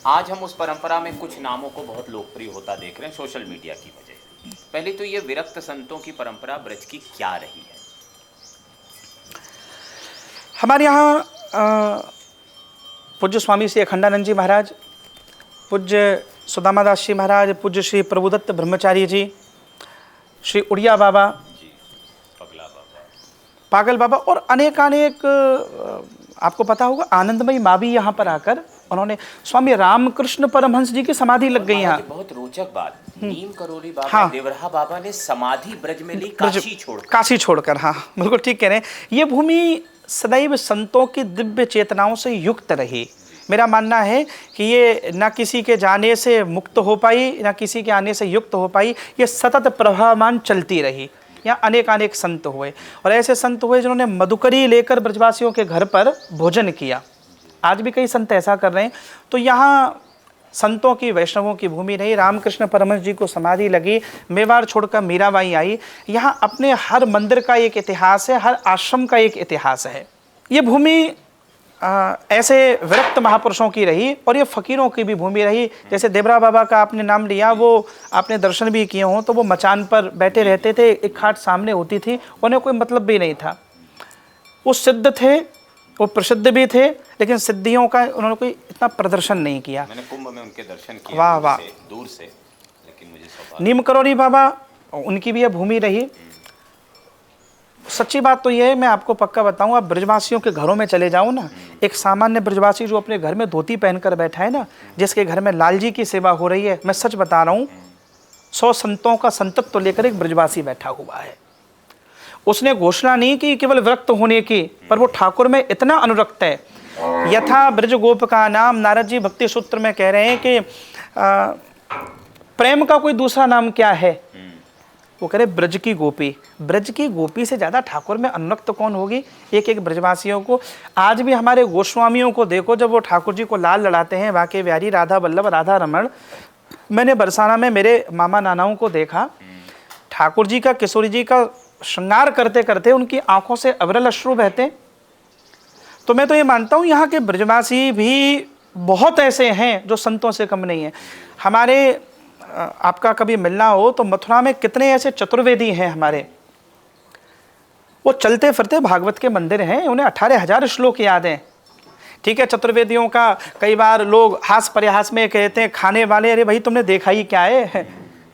आज हम उस परंपरा में कुछ नामों को बहुत लोकप्रिय होता देख रहे हैं सोशल मीडिया की वजह से। पहले तो ये विरक्त संतों की परंपरा ब्रज की क्या रही है? हमारे यहाँ पूज्य स्वामी श्री अखंडानंद जी महाराज, पूज्य सुदामादास जी महाराज, पूज्य श्री प्रभुदत्त ब्रह्मचारी जी, श्री उड़िया बाबा, पागल बाबा और अनेक आपको पता होगा आनंदमयी माँ भी यहाँ पर आकर उन्होंने, स्वामी रामकृष्ण परमहंस जी की समाधि लग गई यहाँ। बहुत रोचक बात, नीम करोली बाबा, हाँ, देवराहा बाबा ने समाधि ब्रज में ली, काशी छोड़कर। हाँ बिल्कुल ठीक कह रहे हैं। ये भूमि सदैव संतों की दिव्य चेतनाओं से युक्त रही। मेरा मानना है कि ये ना किसी के जाने से मुक्त हो पाई, ना किसी के आने से युक्त हो पाई, ये सतत प्रभावमान चलती रही। यहाँ अनेक संत हुए और ऐसे संत हुए जिन्होंने मधुकरी लेकर ब्रजवासियों के घर पर भोजन किया। आज भी कई संत ऐसा कर रहे हैं। तो यहाँ संतों की, वैष्णवों की भूमि रही। रामकृष्ण परमहंस जी को समाधि लगी, मेवाड़ छोड़कर मीराबाई आई। यहाँ अपने हर मंदिर का एक इतिहास है, हर आश्रम का एक इतिहास है। ये भूमि ऐसे विरक्त महापुरुषों की रही और ये फकीरों की भी भूमि रही। जैसे देवरा बाबा का आपने नाम लिया, वो आपने दर्शन भी किए हों, तो वो मचान पर बैठे रहते थे, एक खाट सामने होती थी, उन्हें कोई मतलब भी नहीं था। वो सिद्ध थे, वो प्रसिद्ध भी थे, लेकिन सिद्धियों का उन्होंने कोई इतना प्रदर्शन नहीं किया। मैंने कुंभ में उनके दर्शन किए, वाह वाह, दूर से, लेकिन मुझे नीम करोली बाबा, उनकी भी यह भूमि रही। सच्ची बात तो ये है, मैं आपको पक्का बताऊं, आप ब्रजवासियों के घरों में चले जाओ ना, एक सामान्य ब्रजवासी जो अपने घर में धोती पहनकर बैठा है ना, जिसके घर में लाल जी की सेवा हो रही है, मैं सच बता रहा हूं, 100 संतों का संतत्व लेकर एक ब्रजवासी बैठा हुआ है। उसने घोषणा नहीं की केवल विरक्त होने की, पर वो ठाकुर में इतना अनुरक्त है। यथा ब्रज गोप का नाम, नारद जी भक्ति सूत्र में कह रहे हैं कि प्रेम का कोई दूसरा नाम क्या है? वो कह रहे ब्रज की गोपी। ब्रज की गोपी से ज़्यादा ठाकुर में अनुरक्त कौन होगी? एक ब्रजवासियों को। आज भी हमारे गोस्वामियों को देखो, जब वो ठाकुर जी को लाल लड़ाते हैं, वाके बिहारी, राधा वल्लभ, राधा रमण। मैंने बरसाना में मेरे मामा नानाओं को देखा, ठाकुर जी का, किशोरी जी का श्रृंगार करते करते उनकी आंखों से अविरल अश्रु बहते। तो मैं तो ये मानता हूँ यहाँ के ब्रजवासी भी बहुत ऐसे हैं जो संतों से कम नहीं है। हमारे, आपका कभी मिलना हो तो मथुरा में कितने ऐसे चतुर्वेदी हैं हमारे, वो चलते फिरते भागवत के मंदिर हैं, उन्हें 18,000 श्लोक याद हैं। ठीक है, चतुर्वेदियों का कई बार लोग हास परिहास में कहते हैं खाने वाले, अरे भाई तुमने देखा ही क्या है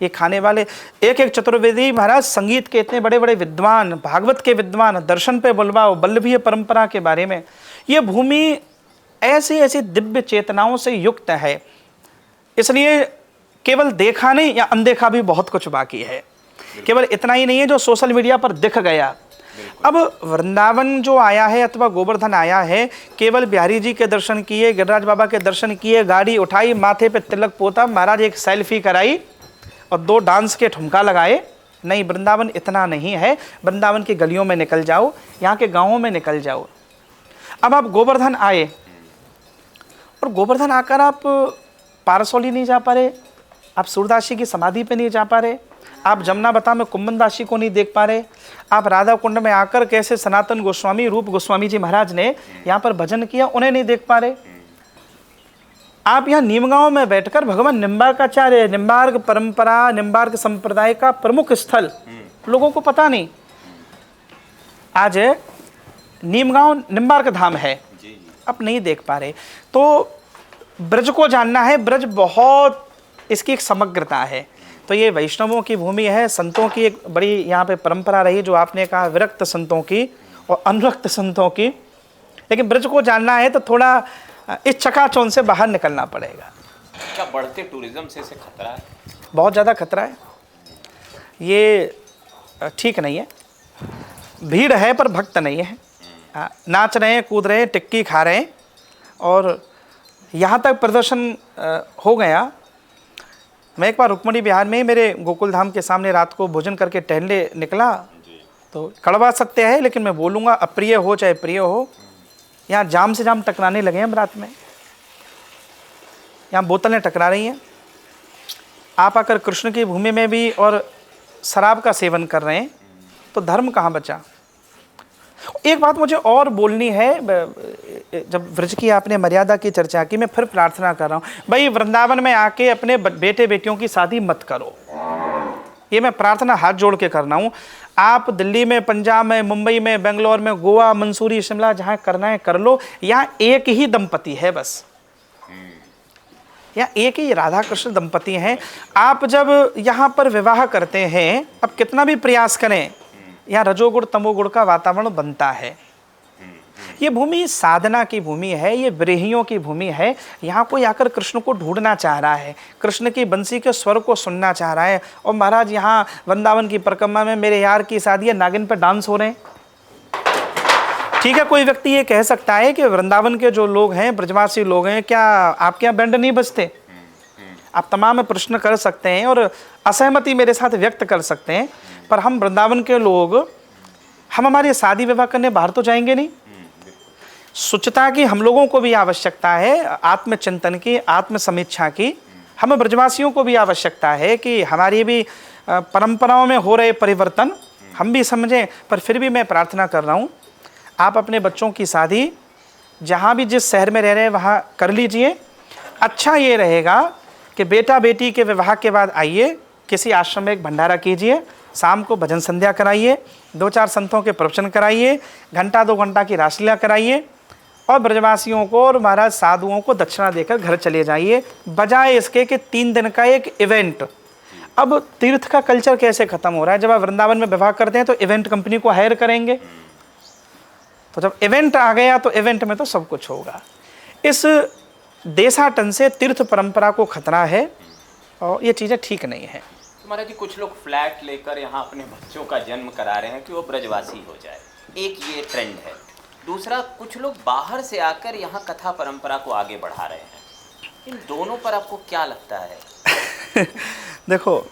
ये खाने वाले। एक चतुर्वेदी महाराज संगीत के इतने बड़े बड़े विद्वान, भागवत के विद्वान, दर्शन पे बुलवाओ, वल्लभीय परंपरा के बारे में। ये भूमि ऐसी ऐसी दिव्य चेतनाओं से युक्त है, इसलिए केवल देखा नहीं या अनदेखा भी बहुत कुछ बाकी है। केवल इतना ही नहीं है जो सोशल मीडिया पर दिख गया। अब वृंदावन जो आया है अथवा गोवर्धन आया है, केवल बिहारी जी के दर्शन किए, गिरिराज बाबा के दर्शन किए, गाड़ी उठाई, माथे पे तिलक पोता, महाराज एक सेल्फी कराई और 2 डांस के ठुमका लगाए। नहीं, वृंदावन इतना नहीं है। वृंदावन की गलियों में निकल जाओ, यहाँ के गाँवों में निकल जाओ। अब आप गोवर्धन आए और गोवर्धन आकर आप पारसौली नहीं जा पा रहे, आप सूरदास जी की समाधि पे नहीं जा पा रहे, आप जमुना बता में कुंभन दास जी को नहीं देख पा रहे, आप राधा कुंड में आकर कैसे सनातन गोस्वामी, रूप गोस्वामी जी महाराज ने यहाँ पर भजन किया, उन्हें नहीं देख पा रहे। आप यहाँ नीमगांव में बैठकर भगवान निम्बार्काचार्य, निम्बार्क परंपरा, निम्बार्क संप्रदाय का प्रमुख स्थल लोगों को पता नहीं। आज नीमगांव निम्बार्क धाम है, आप नहीं देख पा रहे। तो ब्रज को जानना है, ब्रज बहुत, इसकी एक समग्रता है। तो ये वैष्णवों की भूमि है, संतों की एक बड़ी यहाँ पे परंपरा रही, जो आपने कहा विरक्त संतों की और अनुरक्त संतों की। लेकिन ब्रज को जानना है तो थोड़ा इस चकाचौंध से बाहर निकलना पड़ेगा। क्या बढ़ते टूरिज्म से खतरा है? बहुत ज़्यादा खतरा है, ये ठीक नहीं है। भीड़ है पर भक्त नहीं है, नाच रहे हैं, कूद रहे हैं, टिक्की खा रहे हैं, और यहाँ तक प्रदर्शन हो गया। मैं एक बार रुक्मणी बिहार में, मेरे गोकुल धाम के सामने रात को भोजन करके टहलने निकला, तो कड़वा सत्य है लेकिन मैं बोलूँगा, अप्रिय हो चाहे प्रिय हो, यहाँ जाम से जाम टकराने लगे हैं रात में, यहाँ बोतलें टकरा रही हैं। आप आकर कृष्ण की भूमि में भी और शराब का सेवन कर रहे हैं, तो धर्म कहाँ बचा। एक बात मुझे और बोलनी है, जब व्रज की आपने मर्यादा की चर्चा की, मैं फिर प्रार्थना कर रहा हूँ भाई, वृंदावन में आके अपने बेटे बेटियों की शादी मत करो। ये मैं प्रार्थना हाथ जोड़ के कर रहा हूँ। आप दिल्ली में, पंजाब में, मुंबई में, बेंगलोर में, गोवा, मंसूरी, शिमला, जहाँ करना है कर लो। यहाँ एक ही दंपति है बस, यहाँ एक ही राधा कृष्ण दंपति हैं। आप जब यहाँ पर विवाह करते हैं, अब कितना भी प्रयास करें, यहाँ रजोगुण तमोगुण का वातावरण बनता है। ये भूमि साधना की भूमि है, ये ब्रेहियों की भूमि है। यहाँ कोई आकर कृष्ण को ढूंढना चाह रहा है, कृष्ण की बंसी के स्वर को सुनना चाह रहा है। और महाराज यहाँ वृंदावन की परिक्रमा में मेरे यार की शादी है, नागिन पर डांस हो रहे हैं। ठीक है, कोई व्यक्ति ये कह सकता है कि वृंदावन के जो लोग हैं, ब्रजवासी लोग हैं, क्या आपके यहाँ बैंड नहीं बजते? आप तमाम प्रश्न कर सकते हैं और असहमति मेरे साथ व्यक्त कर सकते हैं, पर हम वृंदावन के लोग, हम हमारी शादी विवाह करने बाहर तो जाएंगे नहीं। शुचिता की हम लोगों को भी आवश्यकता है, आत्मचिंतन की, आत्मसमीक्षा की। हमें ब्रजवासियों को भी आवश्यकता है कि हमारी भी परंपराओं में हो रहे परिवर्तन हम भी समझें। पर फिर भी मैं प्रार्थना कर रहा हूँ, आप अपने बच्चों की शादी जहाँ भी जिस शहर में रह रहे हैं वहाँ कर लीजिए। अच्छा ये रहेगा कि बेटा बेटी के विवाह के बाद आइए, किसी आश्रम में एक भंडारा कीजिए, शाम को भजन संध्या कराइए, 2-4 संतों के प्रवचन कराइए, घंटा 2 घंटा की रासलीला कराइए, और ब्रजवासियों को और महाराज साधुओं को दक्षिणा देकर घर चले जाइए, बजाय इसके कि 3 दिन का एक इवेंट। अब तीर्थ का कल्चर कैसे खत्म हो रहा है? जब आप वृंदावन में विवाह करते हैं तो इवेंट कंपनी को हायर करेंगे, तो जब इवेंट आ गया तो इवेंट में तो सब कुछ होगा। इस देशाटन से तीर्थ परंपरा को खतरा है और ये चीज़ें ठीक नहीं है। महाराज जी, कुछ लोग फ्लैट लेकर यहाँ अपने बच्चों का जन्म करा रहे हैं कि वो ब्रजवासी हो जाए, एक ये ट्रेंड है। दूसरा, कुछ लोग बाहर से आकर यहाँ कथा परंपरा को आगे बढ़ा रहे हैं। इन दोनों पर आपको क्या लगता है? देखो,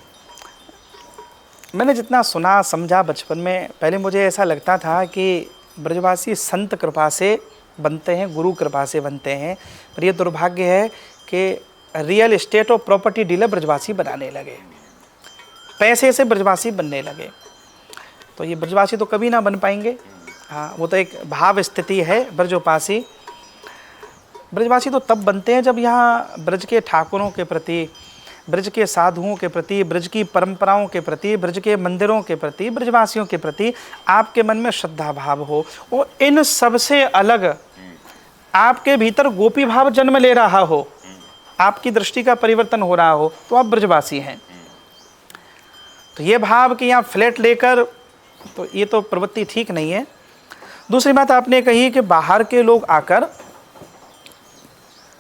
मैंने जितना सुना समझा बचपन में, पहले मुझे ऐसा लगता था कि ब्रजवासी संत कृपा से बनते हैं, गुरु कृपा से बनते हैं। पर यह दुर्भाग्य है कि रियल एस्टेट और प्रॉपर्टी डीलर ब्रजवासी बनाने लगे, पैसे से ब्रजवासी बनने लगे। तो ये ब्रजवासी तो कभी ना बन पाएंगे। हाँ, वो तो एक भाव स्थिति है ब्रजोपासी। ब्रजवासी तो तब बनते हैं जब यहाँ ब्रज के ठाकुरों के प्रति, ब्रज के साधुओं के प्रति, ब्रज की परंपराओं के प्रति, ब्रज के मंदिरों के प्रति, ब्रजवासियों के प्रति आपके मन में श्रद्धा भाव हो। और इन सबसे अलग आपके भीतर गोपी भाव जन्म ले रहा हो, आपकी दृष्टि का परिवर्तन हो रहा हो, तो आप ब्रजवासी हैं। तो ये भाव कि यहाँ फ्लैट लेकर, तो ये तो प्रवृत्ति ठीक नहीं है। दूसरी बात आपने कही कि बाहर के लोग आकर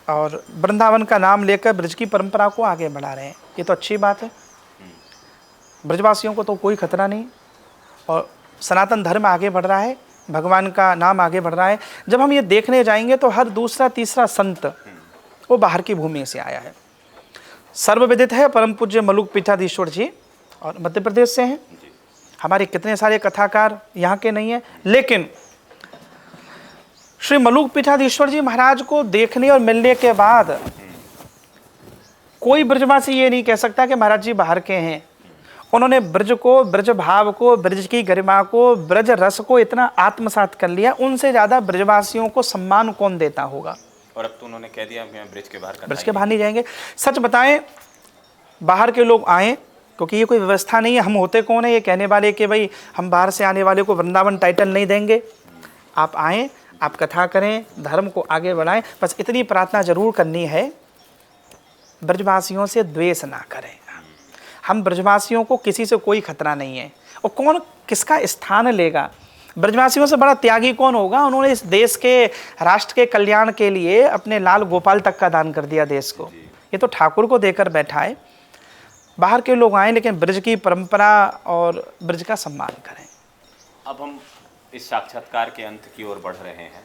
और वृंदावन का नाम लेकर ब्रज की परंपरा को आगे बढ़ा रहे हैं, ये तो अच्छी बात है। ब्रजवासियों को तो कोई खतरा नहीं, और सनातन धर्म आगे बढ़ रहा है, भगवान का नाम आगे बढ़ रहा है। जब हम ये देखने जाएंगे तो हर दूसरा तीसरा संत वो बाहर की भूमि से आया है। सर्वविदित है, परम पूज्य मलुक पीठाधीश्वर जी और मध्य प्रदेश से हैं। हमारे कितने सारे कथाकार यहाँ के नहीं हैं, लेकिन श्री मलुक पीठाधीश्वर जी महाराज को देखने और मिलने के बाद कोई ब्रजवासी ये नहीं कह सकता कि महाराज जी बाहर के हैं। उन्होंने ब्रज को, ब्रज भाव को, ब्रज की गरिमा को, ब्रज रस को इतना आत्मसात कर लिया, उनसे ज़्यादा ब्रजवासियों को सम्मान कौन देता होगा। और अब तो उन्होंने कह दिया ब्रिज के बाहर, ब्रिज के बाहर नहीं जाएंगे। सच बताएं, बाहर के लोग आएँ, क्योंकि ये कोई व्यवस्था नहीं है। हम होते कौन है ये कहने वाले कि भाई हम बाहर से आने वाले को वृंदावन टाइटल नहीं देंगे। आप आएँ, आप कथा करें, धर्म को आगे बढ़ाएं। बस इतनी प्रार्थना जरूर करनी है, ब्रजवासियों से द्वेष ना करें। हम ब्रजवासियों को किसी से कोई खतरा नहीं है, और कौन किसका स्थान लेगा। ब्रजवासियों से बड़ा त्यागी कौन होगा। उन्होंने इस देश के, राष्ट्र के कल्याण के लिए अपने लाल गोपाल तक का दान कर दिया देश को। ये तो ठाकुर को देकर बैठा है। बाहर के लोग आए, लेकिन ब्रज की परंपरा और ब्रज का सम्मान करें। अब हम इस साक्षात्कार के अंत की ओर बढ़ रहे हैं।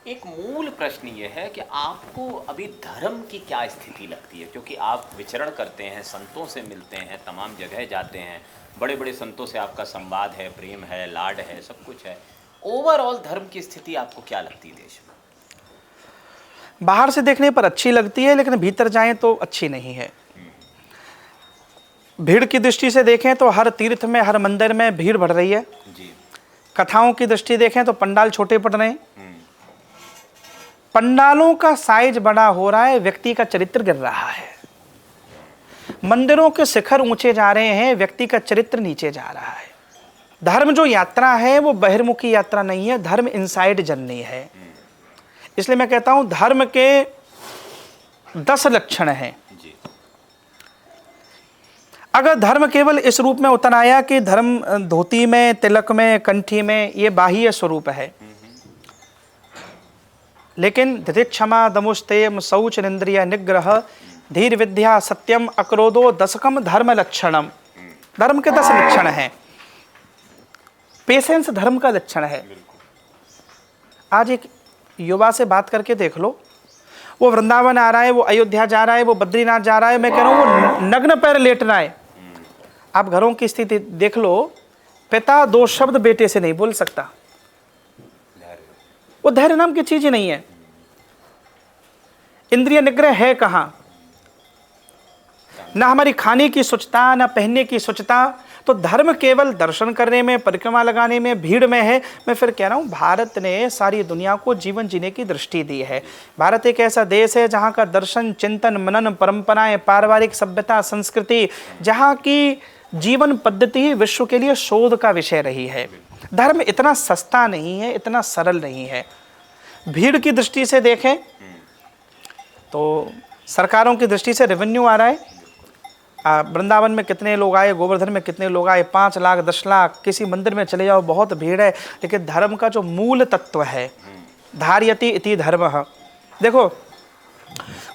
एक मूल प्रश्न ये है कि आपको अभी धर्म की क्या स्थिति लगती है, क्योंकि आप विचरण करते हैं, संतों से मिलते हैं, तमाम जगह जाते हैं, बड़े बड़े संतों से आपका संवाद है, प्रेम है, लाड है, सब कुछ है। ओवरऑल धर्म की स्थिति आपको क्या लगती है देश में? बाहर से देखने पर अच्छी लगती है, लेकिन भीतर जाएं तो अच्छी नहीं है। भीड़ की दृष्टि से देखें तो हर तीर्थ में, हर मंदिर में भीड़ बढ़ रही है। जी। कथाओं की दृष्टि देखें तो पंडाल छोटे पड़ रहे हैं। पंडालों का साइज बड़ा हो रहा है, व्यक्ति का चरित्र गिर रहा है। मंदिरों के शिखर ऊंचे जा रहे हैं, व्यक्ति का चरित्र नीचे जा रहा है। धर्म जो यात्रा है वो बहिर्मुखी यात्रा नहीं है, धर्म इनसाइड जर्नी है। इसलिए मैं कहता हूं धर्म के 10 लक्षण हैं। अगर धर्म केवल इस रूप में उतर आया कि धर्म धोती में, तिलक में, कंठी में, ये बाह्य स्वरूप है, लेकिन धृति, क्षमा, दमुस्तेम, शौच, इंद्रिय निग्रह, धीर, विद्या, सत्यम, अक्रोधो, दशकम धर्म लक्षणम, धर्म के 10 लक्षण हैं। पेशेंस धर्म का लक्षण है। आज एक युवा से बात करके देख लो, वो वृंदावन आ रहा है, वो अयोध्या जा रहा है, वो बद्रीनाथ जा रहा है, मैं कह रहा हूँ वो नग्न पैर लेट रहा है। आप घरों की स्थिति देख लो, पिता 2 शब्द बेटे से नहीं बोल सकता, वो धैर्य नाम की चीज ही नहीं है। इंद्रिय निग्रह है कहां? ना हमारी खाने की स्वच्छता, ना पहनने की स्वच्छता। तो धर्म केवल दर्शन करने में, परिक्रमा लगाने में, भीड़ में है। मैं फिर कह रहा हूं भारत ने सारी दुनिया को जीवन जीने की दृष्टि दी है। भारत एक ऐसा देश है जहां का दर्शन, चिंतन, मनन, परंपराएं, पारिवारिक सभ्यता, संस्कृति, जहां की जीवन पद्धति ही विश्व के लिए शोध का विषय रही है। धर्म इतना सस्ता नहीं है, इतना सरल नहीं है। भीड़ की दृष्टि से देखें तो सरकारों की दृष्टि से रेवेन्यू आ रहा है। वृंदावन में कितने लोग आए, गोवर्धन में कितने लोग आए, 5 लाख, 10 लाख, किसी मंदिर में चले जाओ बहुत भीड़ है। लेकिन धर्म का जो मूल तत्व है, धार्यति इति धर्म। देखो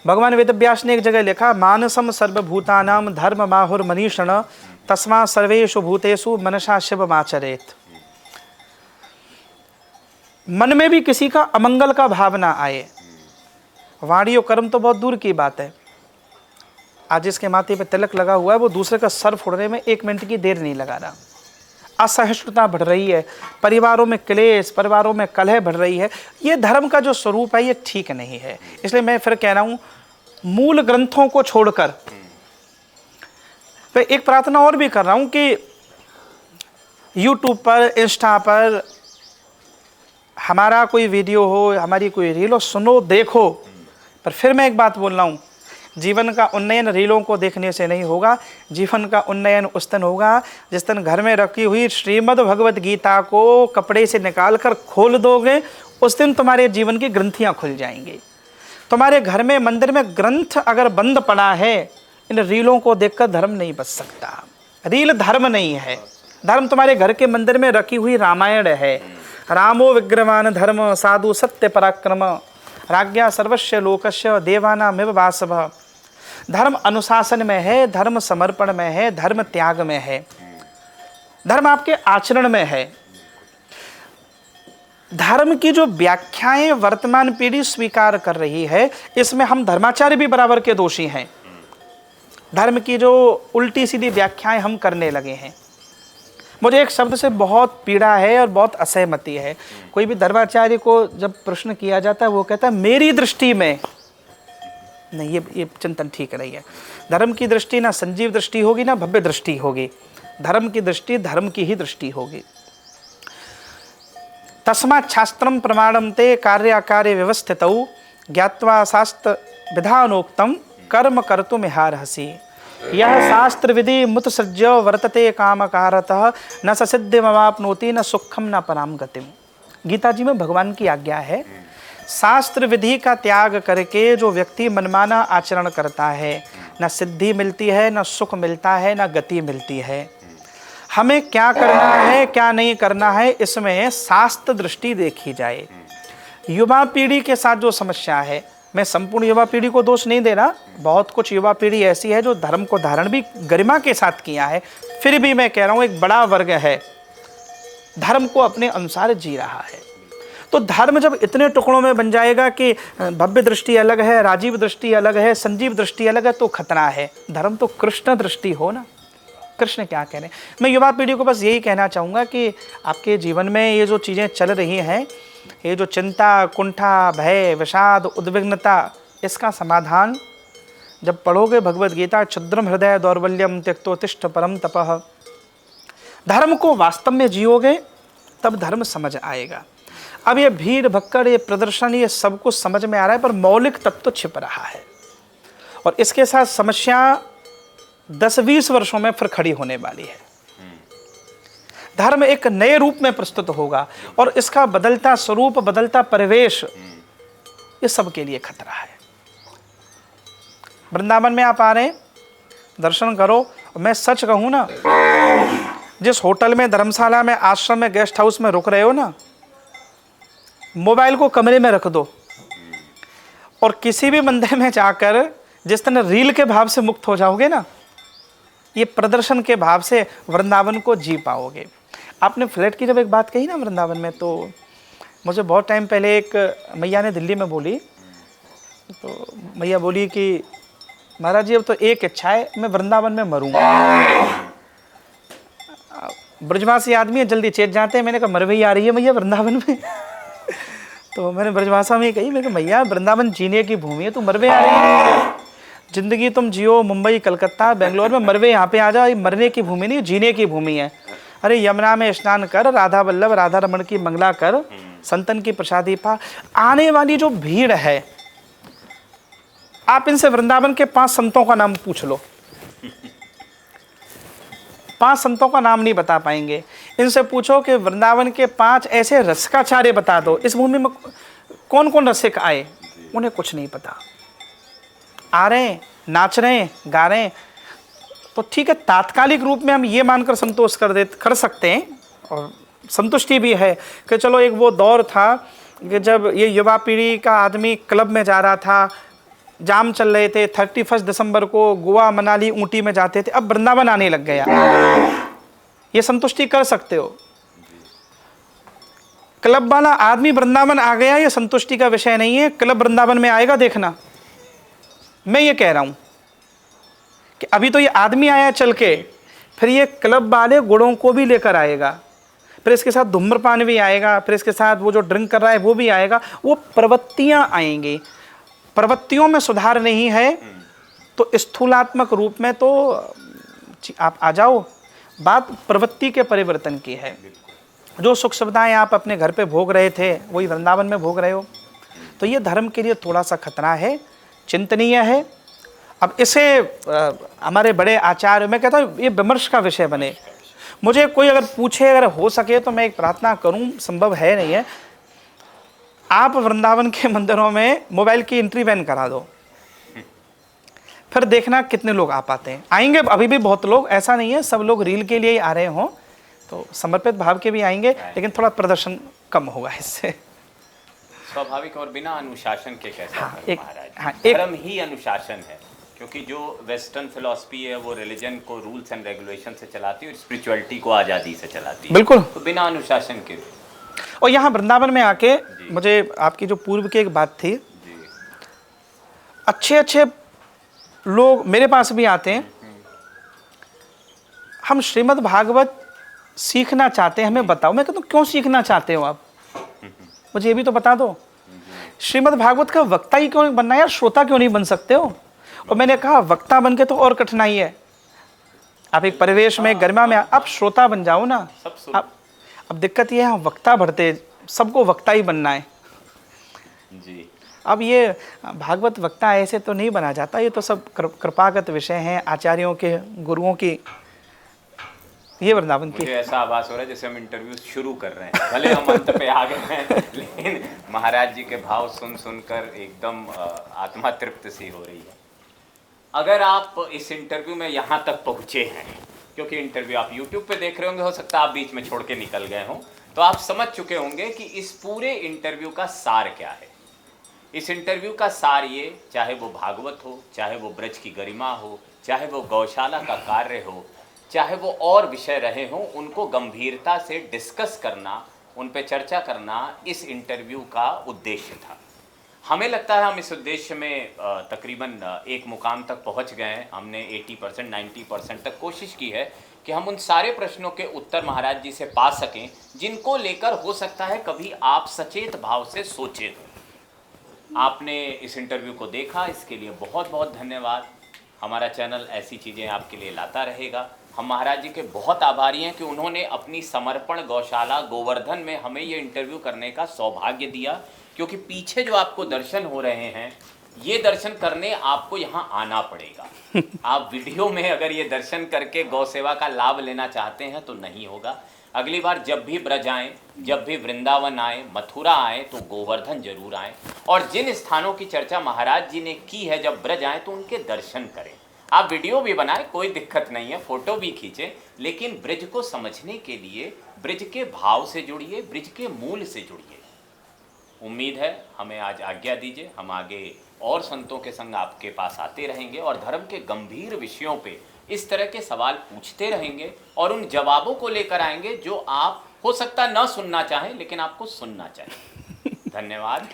भगवान वेदव्यास ने एक जगह लिखा, मानसम सर्वभूतानाम धर्म माहुर मनीषण तस्मा सर्वेषु भूतेषु मनसा शिवमाचरेत। मन में भी किसी का अमंगल का भावना आए, वाणी और कर्म तो बहुत दूर की बात है। आज जिसके माथे पे तिलक लगा हुआ है वो दूसरे का सर फोड़ने में 1 मिनट की देर नहीं लगा रहा। असहिष्णुता बढ़ रही है, परिवारों में क्लेश, परिवारों में कलह बढ़ रही है। ये धर्म का जो स्वरूप है ये ठीक नहीं है। इसलिए मैं फिर कह रहा हूँ मूल ग्रंथों को छोड़कर मैं एक प्रार्थना और भी कर रहा हूँ कि यूट्यूब पर, इंस्टा पर हमारा कोई वीडियो हो, हमारी कोई रील हो, सुनो, देखो, पर फिर मैं एक बात बोल रहा हूँ, जीवन का उन्नयन रीलों को देखने से नहीं होगा। जीवन का उन्नयन उस दिन होगा जिस दिन घर में रखी हुई श्रीमद् भगवत गीता को कपड़े से निकाल कर खोल दोगे, उस दिन तुम्हारे जीवन की ग्रंथियाँ खुल जाएंगी। तुम्हारे घर में, मंदिर में ग्रंथ अगर बंद पड़ा है, इन रीलों को देखकर धर्म नहीं बच सकता। रील धर्म नहीं है। धर्म तुम्हारे घर के मंदिर में रखी हुई रामायण है। रामो विग्रहवान धर्म साधु सत्य पराक्रम राज्ञा सर्वस्व लोकस्य देवानामिव वासव। धर्म अनुशासन में है, धर्म समर्पण में है, धर्म त्याग में है, धर्म आपके आचरण में है। धर्म की जो व्याख्याएं वर्तमान पीढ़ी स्वीकार कर रही है, इसमें हम धर्माचार्य भी बराबर के दोषी हैं। धर्म की जो उल्टी सीधी व्याख्याएं हम करने लगे हैं। मुझे एक शब्द से बहुत पीड़ा है और बहुत असहमति है। कोई भी धर्माचार्य को जब प्रश्न किया जाता है वो कहता है मेरी दृष्टि में नहीं, ये चिंतन ठीक नहीं है। धर्म की दृष्टि ना संजीव दृष्टि होगी ना भव्य दृष्टि होगी। धर्म की दृष्टि धर्म की ही दृष्टि होगी। तस्मात् शास्त्रम प्रमाणम ते कार्याकार्य व्यवस्थितौ ज्ञात्वा शास्त्र विधानोक्तम कर्म कर्तुमिहार्हसि। यह शास्त्र विधि मुत्सृज्य वर्तते कामकारतः न स सिद्धिमवाप्नोति न सुखम न पराम गतिम। गीता जी में भगवान की आज्ञा है, शास्त्र विधि का त्याग करके जो व्यक्ति मनमाना आचरण करता है, न सिद्धि मिलती है, न सुख मिलता है, न गति मिलती है। हमें क्या करना है, क्या नहीं करना है, इसमें शास्त्र दृष्टि देखी जाए। युवा पीढ़ी के साथ जो समस्या है, मैं संपूर्ण युवा पीढ़ी को दोष नहीं दे रहा, बहुत कुछ युवा पीढ़ी ऐसी है जो धर्म को धारण भी गरिमा के साथ किया है, फिर भी मैं कह रहा हूँ एक बड़ा वर्ग है धर्म को अपने अनुसार जी रहा है। तो धर्म जब इतने टुकड़ों में बन जाएगा कि भव्य दृष्टि अलग है, राजीव दृष्टि अलग है, संजीव दृष्टि अलग है, तो खतरा है। धर्म तो कृष्ण दृष्टि हो ना, कृष्ण क्या कह रहे हैं। मैं युवा पीढ़ी को बस यही कहना चाहूँगा कि आपके जीवन में ये जो चीज़ें चल रही हैं, ये जो चिंता, कुंठा, भय, विषाद, उद्विग्नता, इसका समाधान जब पढ़ोगे भगवद गीता, क्षुद्रम हृदय दौर्बल्यम त्यक्तोतिष्ठ परम तपः, धर्म को वास्तव में जियोगे तब धर्म समझ आएगा। अब ये भीड़ भक्कड़, ये प्रदर्शन, ये सब कुछ समझ में आ रहा है, पर मौलिक तत्व तो छिप रहा है और इसके साथ समस्या 10-20 वर्षों में फिर खड़ी होने वाली है। धर्म एक नए रूप में प्रस्तुत होगा और इसका बदलता स्वरूप, बदलता परिवेश, ये सबके लिए खतरा है। वृंदावन में आप आ रहे हैं, दर्शन करो। मैं सच कहूं ना, जिस होटल में, धर्मशाला में, आश्रम में, गेस्ट हाउस में रुक रहे हो ना, मोबाइल को कमरे में रख दो और किसी भी मंदिर में जाकर जिस तरह रील के भाव से मुक्त हो जाओगे ना, ये प्रदर्शन के भाव से वृंदावन को जी पाओगे। आपने फ्लैट की जब एक बात कही ना वृंदावन में, तो मुझे बहुत टाइम पहले एक मैया ने दिल्ली में बोली, तो मैया बोली कि महाराज जी अब तो एक इच्छा है, मैं वृंदावन में मरूंगा। ब्रजवासी आदमी है, जल्दी चेत जाते हैं। मैंने कहा मरवई आ रही है मैया वृंदावन में। तो मैंने ब्रजभाषा में कही, मैंने कहा मैया वृंदावन जीने की भूमि है, तू मरवे आ रही है। जिंदगी तुम जियो मुंबई, कलकत्ता, बेंगलोर में, मरवे यहाँ पे आ जाओ। ये मरने की भूमि नहीं, जीने की भूमि है। अरे यमुना में स्नान कर, राधा वल्लभ राधा रमण की मंगला कर, संतन की प्रसादी पा। आने वाली जो भीड़ है, आप इनसे वृंदावन के 5 संतों का नाम पूछ लो, 5 संतों का नाम नहीं बता पाएंगे। इनसे पूछो कि वृंदावन के 5 ऐसे रसिकाचार्य बता दो, इस भूमि में कौन कौन रसिक आए, उन्हें कुछ नहीं पता। आ रहे हैं, नाच रहे हैं, गा रहे हैं, तो ठीक है, तात्कालिक रूप में हम ये मानकर संतोष कर सकते हैं और संतुष्टि भी है कि चलो एक वो दौर था कि जब ये युवा पीढ़ी का आदमी क्लब में जा रहा था, जाम चल रहे थे, 31 दिसंबर को गोवा, मनाली, ऊटी में जाते थे, अब वृंदावन आने लग गया, ये संतुष्टि कर सकते हो। क्लब वाला आदमी वृंदावन आ गया, ये संतुष्टि का विषय नहीं है। क्लब वृंदावन में आएगा, देखना, मैं ये कह रहा हूं कि अभी तो ये आदमी आया चल के, फिर ये क्लब वाले गुणों को भी लेकर आएगा, फिर इसके साथ धूम्रपान भी आएगा, फिर इसके साथ वो जो ड्रिंक कर रहा है वो भी आएगा। वो प्रवृत्तियां आएंगी, प्रवृत्तियों में सुधार नहीं है तो स्थूलात्मक रूप में तो आप आ जाओ। बात प्रवृत्ति के परिवर्तन की है। जो सुख सुविधाएं आप अपने घर पे भोग रहे थे, वही वृंदावन में भोग रहे हो, तो ये धर्म के लिए थोड़ा सा खतरा है, चिंतनीय है। अब इसे हमारे बड़े आचार्य, मैं कहता हूँ ये विमर्श का विषय बने। मुझे कोई अगर पूछे, अगर हो सके तो मैं एक प्रार्थना करूं, संभव है नहीं है, आप वृंदावन के मंदिरों में मोबाइल की एंट्री बैन करा दो, फिर देखना कितने लोग आ पाते हैं। आएंगे अभी भी बहुत लोग, ऐसा नहीं है सब लोग रील के लिए ही आ रहे हों, तो समर्पित भाव के भी आएंगे, लेकिन थोड़ा प्रदर्शन कम होगा इससे। स्वाभाविक और बिना अनुशासन के कैसे हाँ, धर्म ही अनुशासन है, क्योंकि जो वेस्टर्न फिलॉसफी है वो रिलीजन को रूल्स एंड रेगुलेशन से चलाती है और स्पिरिचुअलिटी को आज़ादी से चलाती है। बिल्कुल, तो बिना अनुशासन के। और यहाँ वृंदावन में आके मुझे आपकी जो पूर्व की एक बात थी, अच्छे अच्छे लोग मेरे पास भी आते हैं, हम श्रीमद् भागवत सीखना चाहते हैं, हमें बताओ। मैं कहता हूँ क्यों सीखना चाहते हो आप, मुझे ये भी तो बता दो। श्रीमद् भागवत का वक्ता ही क्यों बनना है यार, श्रोता क्यों नहीं बन सकते हो? और मैंने कहा वक्ता बन के तो और कठिनाई है। आप एक परिवेश में, गरिमा में, आप श्रोता बन जाओ ना। अब दिक्कत ये है, हम वक्ता भरते, सबको वक्ता ही बनना है जी। अब ये भागवत वक्ता ऐसे तो नहीं बना जाता, ये तो सब कृपागत विषय हैं, आचार्यों के, गुरुओं की। ये वृंदावन की। मुझे ऐसा आभास हो रहा है जैसे हम इंटरव्यू शुरू कर रहे हैं, भले हम अंत पे आ गए हैं, लेकिन महाराज जी के भाव सुन सुनकर एकदम आत्मा तृप्त सी हो रही है। अगर आप इस इंटरव्यू में यहाँ तक पहुँचे हैं, क्योंकि इंटरव्यू आप यूट्यूब पे देख रहे होंगे, हो सकता है आप बीच में छोड़ के निकल गए हों, तो आप समझ चुके होंगे कि इस पूरे इंटरव्यू का सार क्या है। इस इंटरव्यू का सार ये, चाहे वो भागवत हो, चाहे वो ब्रज की गरिमा हो, चाहे वो गौशाला का कार्य हो, चाहे वो और विषय रहे हों, उनको गंभीरता से डिस्कस करना, उन पे चर्चा करना इस इंटरव्यू का उद्देश्य था। हमें लगता है हम इस उद्देश्य में तकरीबन एक मुकाम तक पहुंच गए हैं। हमने 80% 90% तक कोशिश की है कि हम उन सारे प्रश्नों के उत्तर महाराज जी से पा सकें जिनको लेकर हो सकता है कभी आप सचेत भाव से सोचे हो। आपने इस इंटरव्यू को देखा, इसके लिए बहुत बहुत धन्यवाद। हमारा चैनल ऐसी चीज़ें आपके लिए लाता रहेगा। हम महाराज जी के बहुत आभारी हैं कि उन्होंने अपनी समर्पण गौशाला गोवर्धन में हमें ये इंटरव्यू करने का सौभाग्य दिया, क्योंकि पीछे जो आपको दर्शन हो रहे हैं ये दर्शन करने आपको यहाँ आना पड़ेगा। आप वीडियो में अगर ये दर्शन करके गौ सेवा का लाभ लेना चाहते हैं तो नहीं होगा। अगली बार जब भी ब्रज आएँ, जब भी वृंदावन आए, मथुरा आए, तो गोवर्धन जरूर आएँ और जिन स्थानों की चर्चा महाराज जी ने की है जब ब्रज आएँ तो उनके दर्शन करें। आप वीडियो भी बनाएं, कोई दिक्कत नहीं है, फोटो भी खींचें, लेकिन ब्रज को समझने के लिए ब्रज के भाव से जुड़िए, ब्रज के मूल से जुड़िए। उम्मीद है हमें आज आज्ञा दीजिए, हम आगे और संतों के संग आपके पास आते रहेंगे और धर्म के गंभीर विषयों पे इस तरह के सवाल पूछते रहेंगे और उन जवाबों को लेकर आएंगे जो आप हो सकता न सुनना चाहें लेकिन आपको सुनना चाहिए। धन्यवाद।